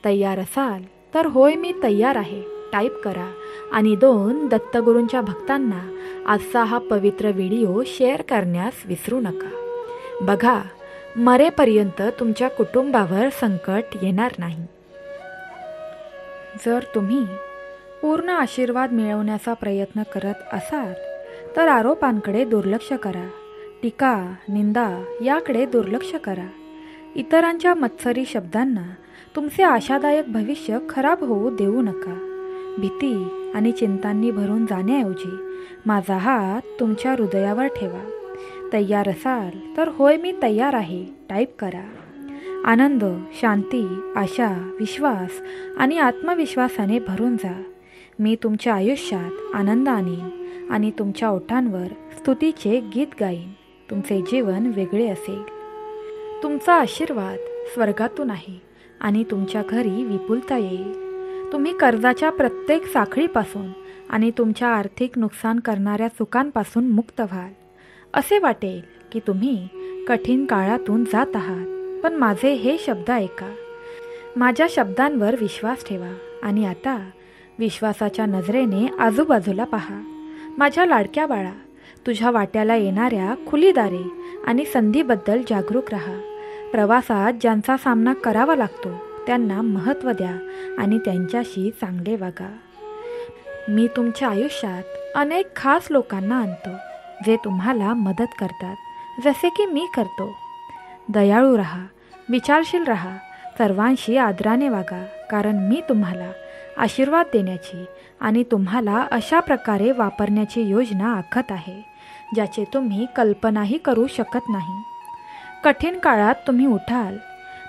तयार असाल तर होय मी तयार आहे टाईप करा आणि 2 दत्तगुरूंच्या भक्तांना आजचा हा पवित्र व्हिडिओ शेअर करण्यास विसरू नका. बघा, मरेपर्यंत तुमच्या कुटुंबावर संकट येणार नाही. जर तुम्ही पूर्ण आशीर्वाद मिळवण्याचा प्रयत्न करत असाल तर आरोपांकडे दुर्लक्ष करा. टीका, निंदा याकडे दुर्लक्ष करा. इतरांच्या मत्सरी शब्दांना तुमचे आशादायक भविष्य खराब होऊ देऊ नका. भीती आणि चिंतांनी भरून जाण्याऐवजी माझा हात तुमच्या हृदयावर ठेवा. तयार असाल तर होय मी तयार आहे टाईप करा. आनंद, शांती, आशा, विश्वास आणि आत्मविश्वासाने भरून जा. मी तुमच्या आयुष्यात आनंद आणीन आणि तुमच्या ओठांवर स्तुतीचे गीत गाईन. तुमचे जीवन वेगळे असेल. तुमचा आशीर्वाद स्वर्गातून आहे आणि तुमच्या घरी विपुलता येईल. तुम्ही कर्जाच्या प्रत्येक साखळीपासून आणि तुमच्या आर्थिक नुकसान करणाऱ्या चुकांपासून मुक्त व्हाल. असे वाटेल की तुम्ही कठीण काळातून जात आहात, पण माझे हे शब्द ऐका. माझ्या शब्दांवर विश्वास ठेवा आणि आता विश्वासाच्या नजरेने आजूबाजूला पहा. माझ्या लाडक्या बाळा, तुझ्या वाट्याला येणाऱ्या खुली दारे आणि संधीबद्दल जागरूक राहा. प्रवासात ज्यांचा सामना करावा लागतो त्यांना महत्त्व द्या आणि त्यांच्याशी चांगले वागा. मी तुमच्या आयुष्यात अनेक खास लोकांना आणतो जे तुम्हाला मदत करतात, जसे की मी करतो. दयाळू राहा, विचारशील राहा, सर्वांशी आदराने वागा, कारण मी तुम्हाला आशीर्वाद देण्याची आणि तुम्हाला अशा प्रकारे वापरण्याची योजना आखत आहे ज्याचे तुम्ही कल्पनाही करू शकत नाही. कठीण काळात तुम्ही उठाल.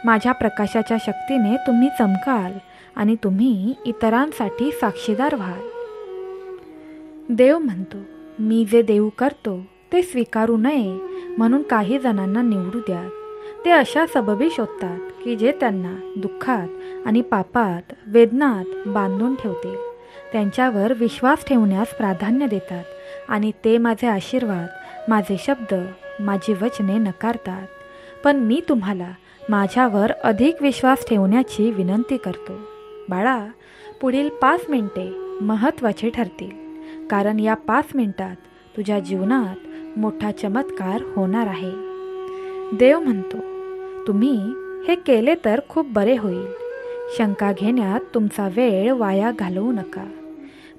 माझ्या प्रकाशाच्या शक्तीने तुम्ही चमकाल आणि तुम्ही इतरांसाठी साक्षीदार व्हाल. देव म्हणतो, मी जे देऊ करतो ते स्वीकारू नये म्हणून काही जणांना निवडू द्या. ते अशा सबबी शोधतात की जे त्यांना दुःखात आणि पापात, वेदनात बांधून ठेवतील. त्यांच्यावर विश्वास ठेवण्यास प्राधान्य देतात आणि ते माझे आशीर्वाद, माझे शब्द, माझी वचने नकारतात. पण मी तुम्हाला माझ्यावर अधिक विश्वास ठेवण्याची विनंती करतो. बाळा, पुढील 5 मिनिटे महत्त्वाचे ठरतील, कारण या 5 मिनिटात तुझ्या जीवनात मोठा चमत्कार होणार आहे. देव म्हणतो, तुम्ही हे केले तर खूप बरे होईल. शंका घेण्यात तुमचा वेळ वाया घालवू नका.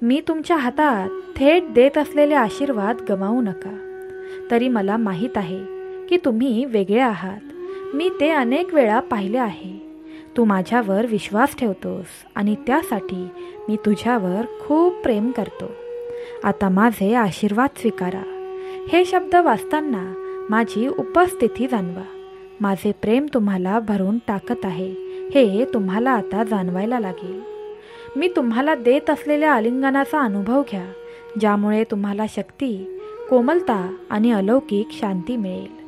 मी तुमच्या हातात थेट देत असलेले आशीर्वाद गमावू नका. तरी मला माहीत आहे की तुम्ही वेगळे आहात. मी ते अनेक वेळा पाहिले आहे. तू माझ्यावर विश्वास ठेवतोस आणि त्यासाठी मी तुझ्यावर खूप प्रेम करतो. आता माझे आशीर्वाद स्वीकारा. हे शब्द वाचताना माझी उपस्थिती जाणवा. माझे प्रेम तुम्हाला भरून टाकत आहे हे तुम्हाला आता जाणवायला लागेल. मी तुम्हाला देत असलेल्या आलिंगनाचा अनुभव घ्या, ज्यामुळे तुम्हाला शक्ती, कोमलता आणि अलौकिक शांती मिळेल.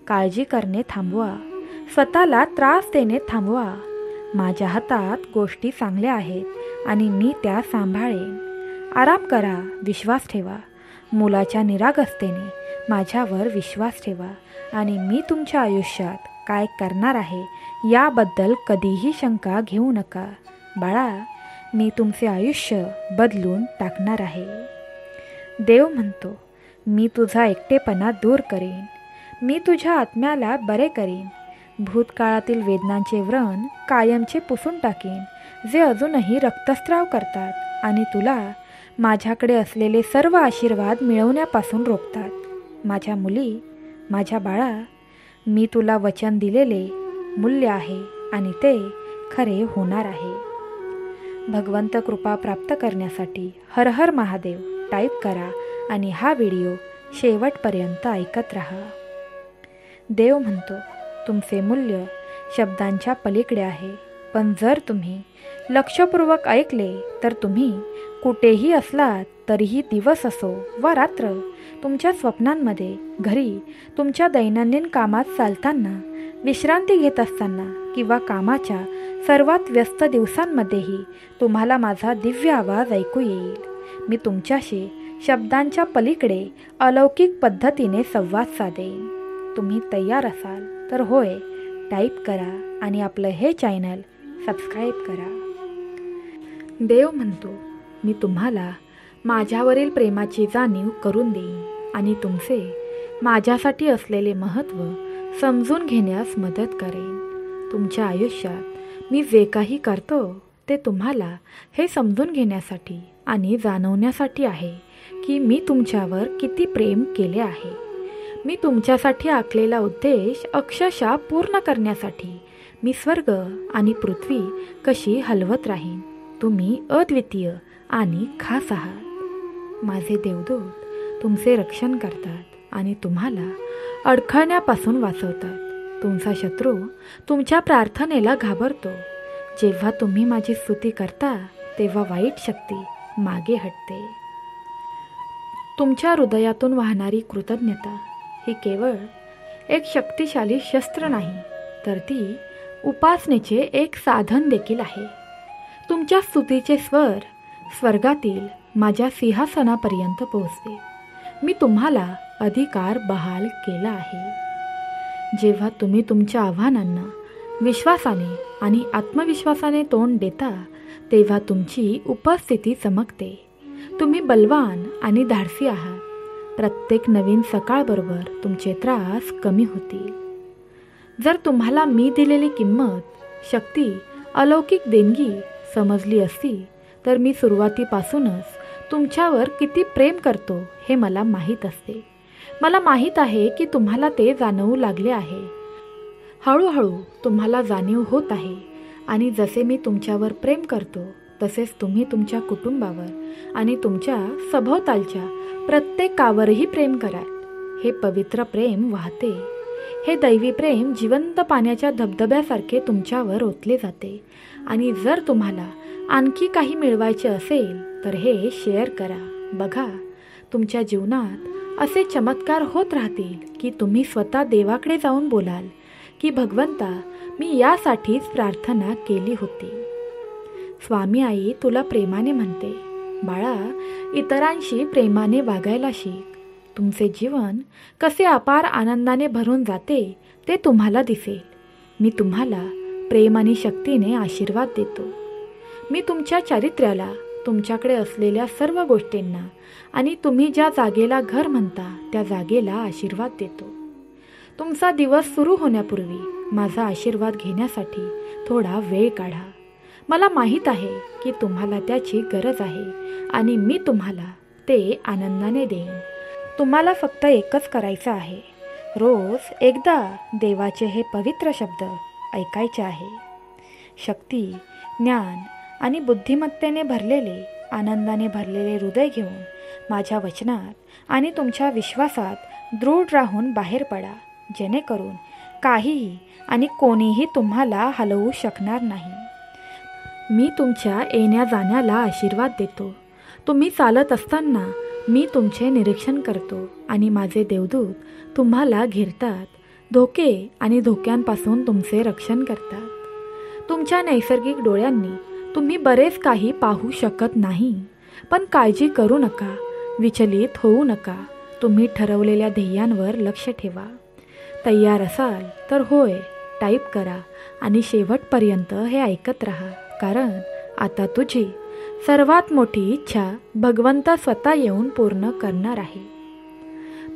काळजी करणे थांबवा. स्वतःला त्रास देणे थांबवा. माझ्या हातात गोष्टी चांगल्या आहेत आणि मी त्या सांभाळेन. आराम करा, विश्वास ठेवा. मुलाच्या निरागसतेने माझ्यावर विश्वास ठेवा आणि मी तुमच्या आयुष्यात काय करणार आहे याबद्दल कधीही शंका घेऊ नका. बाळा, मी तुमचे आयुष्य बदलून टाकणार आहे. देव म्हणतो, मी तुझा एकटेपणा दूर करेन. मी तुझ्या आत्म्याला बरे करीन. भूतकाळातील वेदनांचे व्रण कायमचे पुसून टाकीन, जे अजूनही रक्तस्राव करतात आणि तुला माझ्याकडे असलेले सर्व आशीर्वाद मिळवण्यापासून रोखतात. माझ्या मुली, माझ्या बाळा, मी तुला वचन दिलेले मूल्य आहे आणि ते खरे होणार आहे. भगवंत कृपा प्राप्त करण्यासाठी हर हर महादेव टाईप करा आणि हा व्हिडिओ शेवटपर्यंत ऐकत राहा. देव म्हणतो, तुमचे मूल्य शब्दांच्या पलीकडे आहे. पण जर तुम्ही लक्षपूर्वक ऐकले तर तुम्ही कुठेही असलात तरीही, दिवस असो वा रात्र, तुमच्या स्वप्नांमध्ये, घरी, तुमच्या दैनंदिन कामात चालताना, विश्रांती घेत असताना किंवा कामाच्या सर्वात व्यस्त दिवसांमध्येही तुम्हाला माझा दिव्य आवाज ऐकू येईल. मी तुमच्याशी शब्दांच्या पलीकडे अलौकिक पद्धतीने संवाद साधेन. तुम्ही तयार असाल तर होय टाईप करा आणि आपलं हे चॅनल सबस्क्राईब करा. देव म्हणतो, मी तुम्हाला माझ्यावरील प्रेमाची जाणीव करून देईन आणि तुमचे माझ्यासाठी असलेले महत्त्व समजून घेण्यास मदत करेन. तुमच्या आयुष्यात मी जे काही करतो ते तुम्हाला हे समजून घेण्यासाठी आणि जाणवण्यासाठी आहे की मी तुमच्यावर किती प्रेम केले आहे. मी तुमच्यासाठी आखलेला उद्देश अक्षरशः पूर्ण करण्यासाठी मी स्वर्ग आणि पृथ्वी कशी हलवत राहीन. तुम्ही अद्वितीय आणि खास आहात. माझे देवदूत तुमचे रक्षण करतात आणि तुम्हाला अडखळण्यापासून वाचवतात. तुमचा शत्रू तुमच्या प्रार्थनेला घाबरतो. जेव्हा तुम्ही माझी स्तुती करता तेव्हा वाईट शक्ती मागे हटते. तुमच्या हृदयातून वाहणारी कृतज्ञता ही केवळ एक शक्तिशाली शस्त्र नाही, तर ती उपासनेचे एक साधन देखील आहे. तुमच्या स्तुतीचे स्वर स्वर्गातील माझ्या सिंहासनापर्यंत पोहोचते. मी तुम्हाला अधिकार बहाल केला आहे. जेव्हा तुम्ही तुमच्या आव्हानांना विश्वासाने आणि आत्मविश्वासाने तोंड देता तेव्हा तुमची उपस्थिती चमकते. तुम्ही बलवान आणि धाडसी आहात. प्रत्येक नवीन सकाळबरोबर तुमचे त्रास कमी होतील. जर तुम्हाला मी दिलेली किंमत, शक्ती, अलौकिक देणगी समजली असती तर मी सुरुवातीपासूनच तुमच्यावर किती प्रेम करतो हे मला माहीत असते. मला माहीत आहे की तुम्हाला ते जाणवू लागले आहे. हळूहळू तुम्हाला जाणीव होत आहे आणि जसे मी तुमच्यावर प्रेम करतो तसेच तुम्ही तुमच्या कुटुंबावर आणि तुमच्या सभोवतालच्या प्रत्येकावरही प्रेम कराल. हे पवित्र प्रेम वाहते. हे दैवी प्रेम जिवंत पाण्याच्या धबधब्यासारखे तुमच्यावर ओतले जाते. आणि जर तुम्हाला आणखी काही मिळवायचे असेल तर हे शेअर करा. बघा, तुमच्या जीवनात असे चमत्कार होत राहतील की तुम्ही स्वतः देवाकडे जाऊन बोलाल की भगवंता, मी यासाठीच प्रार्थना केली होती. स्वामी आई तुला प्रेमाने म्हणते, बाळा, इतरांशी प्रेमाने वागायला शिक. तुमचे जीवन कसे अपार आनंदाने भरून जाते ते तुम्हाला दिसेल. मी तुम्हाला प्रेम आणि शक्तीने आशीर्वाद देतो. मी तुमच्या चारित्र्याला तुमच्याकडे असलेल्या सर्व गोष्टींना आणि तुम्ही ज्या जागेला घर म्हणता त्या जागेला आशीर्वाद देतो. तुमचा दिवस सुरू होण्यापूर्वी माझा आशीर्वाद घेण्यासाठी थोडा वेळ काढा. मला माहीत आहे की तुम्हाला त्याची गरज आहे आणि मी तुम्हाला ते आनंदाने देईन. तुम्हाला फक्त एकच करायचं आहे, रोज एकदा देवाचे हे पवित्र शब्द ऐकायचे आहे. शक्ती, ज्ञान आणि बुद्धिमत्तेने भरलेले, आनंदाने भरलेले हृदय घेऊन माझ्या वचनात आणि तुमच्या विश्वासात दृढ राहून बाहेर पडा, जेणेकरून काहीही आणि कोणीही तुम्हाला हलवू शकणार नाही. मी तुमच्या येण्या जाण्याला आशीर्वाद देतो. तुम्ही चालत असताना मी तुमचे निरीक्षण करतो आणि माझे देवदूत तुम्हाला घेरतात, धोके आणि धोक्यांपासून तुमचे रक्षण करतात. तुमच्या नैसर्गिक डोळ्यांनी तुम्ही बरेच काही पाहू शकत नाही, पण काळजी करू नका, विचलित होऊ नका. तुम्ही ठरवलेल्या ध्येयांवर लक्ष ठेवा. तयार असाल तर होय टाईप करा आणि शेवटपर्यंत हे ऐकत राहा, कारण आता तुझी सर्वात मोठी इच्छा भगवंत स्वतः येऊन पूर्ण करणार आहे.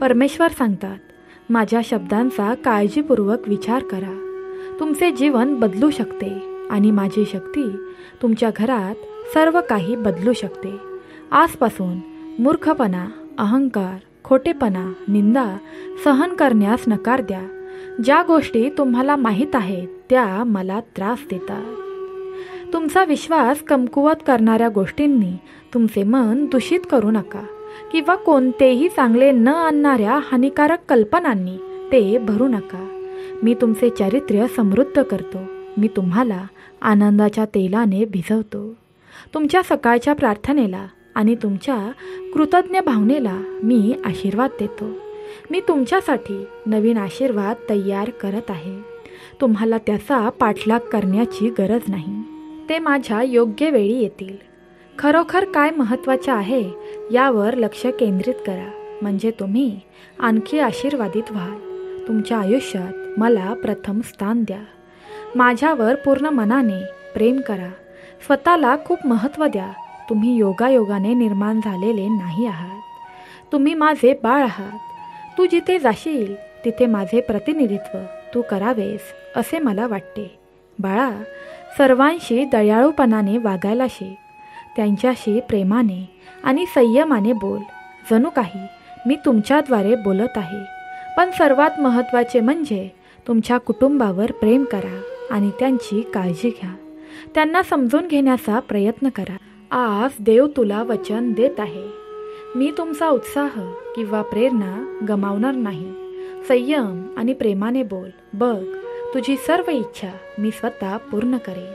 परमेश्वर सांगतात, माझ्या शब्दांचा काळजीपूर्वक विचार करा. तुमचे जीवन बदलू शकते आणि माझी शक्ती तुमच्या घरात सर्व काही बदलू शकते. आजपासून मूर्खपणा, अहंकार, खोटेपणा, निंदा सहन करण्यास नकार द्या. ज्या गोष्टी तुम्हाला माहीत आहेत त्या मला त्रास देतात. तुमचा विश्वास कमकुवत करणाऱ्या गोष्टींनी तुमचे मन दूषित करू नका किंवा कोणतेही चांगले न आणणाऱ्या हानिकारक कल्पनांनी ते भरू नका. मी तुमचे चारित्र्य समृद्ध करतो. मी तुम्हाला आनंदाच्या तेलाने भिजवतो. तुमच्या सकाळच्या प्रार्थनेला आणि तुमच्या कृतज्ञ भावनेला मी आशीर्वाद देतो. मी तुमच्यासाठी नवीन आशीर्वाद तयार करत आहे. तुम्हाला त्याचा पाठलाग करण्याची गरज नाही. ते माझ्या योग्य वेळी येतील. खरोखर काय महत्त्वाचे आहे यावर लक्ष केंद्रित करा, म्हणजे तुम्ही आणखी आशीर्वादित व्हाल. तुमच्या आयुष्यात मला प्रथम स्थान द्या. माझ्यावर पूर्ण मनाने प्रेम करा. स्वतःला खूप महत्त्व द्या. तुम्ही योगायोगाने निर्माण झालेले नाही आहात. तुम्ही माझे बाळ आहात. तू जिथे जाशील तिथे माझे प्रतिनिधित्व तू करावेस असे मला वाटते. बाळा, सर्वांशी दयाळूपणाने वागायला शिक. त्यांच्याशी प्रेमाने आणि संयमाने बोल, जणू काही मी तुमच्याद्वारे बोलत आहे. पण सर्वात महत्त्वाचे म्हणजे तुमच्या कुटुंबावर प्रेम करा आणि त्यांची काळजी घ्या. त्यांना समजून घेण्याचा प्रयत्न करा. आज देव तुला वचन देत आहे, मी तुमचा उत्साह किंवा प्रेरणा गमावणार नाही. संयम आणि प्रेमाने बोल. बघ, तुझी सर्व इच्छा मी स्वतः पूर्ण करेन.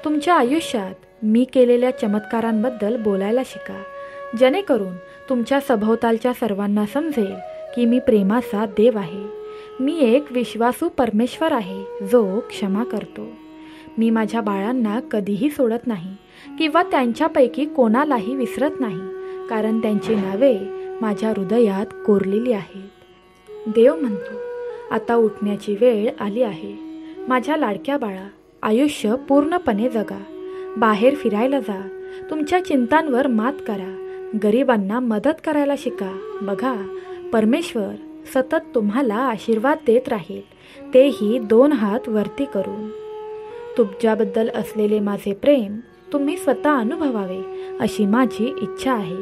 तुमच्या आयुष्यात मी केलेल्या चमत्कारांबद्दल बोलायला शिका, जेणेकरून तुमच्या सभोवतालच्या सर्वांना समजेल की मी प्रेमाचा देव आहे. मी एक विश्वासू परमेश्वर आहे जो क्षमा करतो. मी माझ्या बाळांना कधीही सोडत नाही किंवा त्यांच्यापैकी कोणालाही विसरत नाही, कारण त्यांची नावे माझ्या हृदयात कोरलेली आहेत. देव म्हणतो, आता उठण्याची वेळ आली आहे. माझ्या लाडक्या बाळा, आयुष्य पूर्णपणे जगा. बाहेर फिरायला जा. तुमच्या चिंतांवर मात करा. गरिबांना मदत करायला शिका. बघा, परमेश्वर सतत तुम्हाला आशीर्वाद देत राहील, तेही 2 हात वरती करून. तुमच्याबद्दल असलेले माझे प्रेम तुम्ही स्वतः अनुभवावे अशी माझी इच्छा आहे.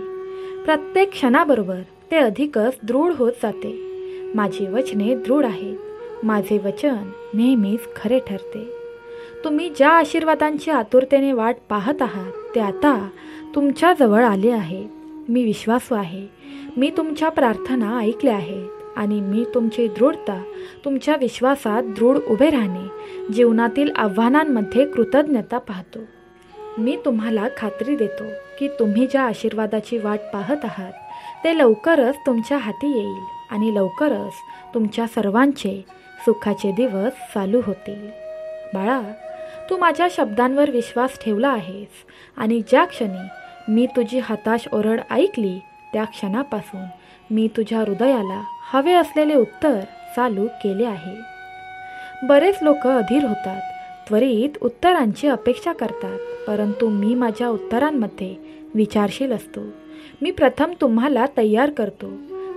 प्रत्येक क्षणाबरोबर ते अधिकच दृढ होत जाते. माझी वचने दृढ आहेत. माझे वचन नेहमीच खरे ठरते. तुम्ही ज्या आशीर्वादांची आतुरतेने वाट पाहत आहात ते आता तुमच्याजवळ आले आहेत. मी विश्वासू आहे. मी तुमच्या प्रार्थना ऐकल्या आहेत आणि मी तुमची दृढता, तुमच्या विश्वासात दृढ उभे राहणे, जीवनातील आव्हानांमध्ये कृतज्ञता पाहतो. मी तुम्हाला खात्री देतो की तुम्ही ज्या आशीर्वादाची वाट पाहत आहात ते लवकरच तुमच्या हाती येईल आणि लवकरच तुमच्या सर्वांचे सुखाचे दिवस चालू होतील. बाळा, तू माझ्या शब्दांवर विश्वास ठेवला आहेस आणि ज्या क्षणी मी तुझी हताश ओरड ऐकली त्या क्षणापासून मी तुझ्या हृदयाला हवे असलेले उत्तर चालू केले आहे. बरेच लोक अधीर होतात, त्वरित उत्तरांची अपेक्षा करतात, परंतु मी माझ्या उत्तरांमध्ये विचारशील असतो. मी प्रथम तुम्हाला तयार करतो,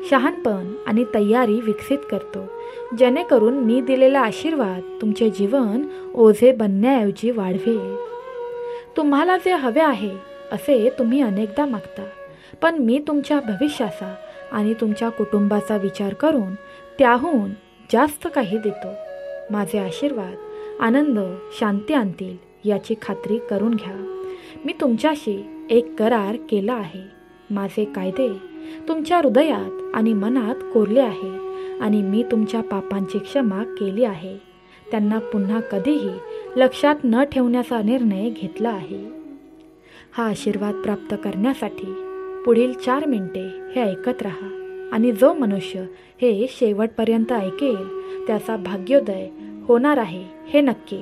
शहाणपण आणि तयारी विकसित करतो, जेणेकरून मी दिलेला आशीर्वाद तुमचे जीवन ओझे बनण्याऐवजी वाढवेल. तुम्हाला जे हवे आहे असे तुम्ही अनेकदा मागता, पण मी तुमच्या भविष्याचा आणि तुमच्या कुटुंबाचा विचार करून त्याहून जास्त काही देतो. माझे आशीर्वाद आनंद शांती आणतील याची खात्री करून घ्या. मी तुमच्याशी एक करार केला आहे. माझे कायदे तुमच्या हृदयात आणि मनात कोरले आहेत आणि मी तुमच्या पापांची क्षमा केली आहे. त्यांना पुन्हा कधीही लक्षात न ठेवण्याचा निर्णय घेतला आहे. हा आशीर्वाद प्राप्त करण्यासाठी पुढील 4 मिनिटे हे ऐकत राहा आणि जो मनुष्य हे शेवटपर्यंत ऐकेल त्याचा भाग्योदय होणार आहे हे नक्की.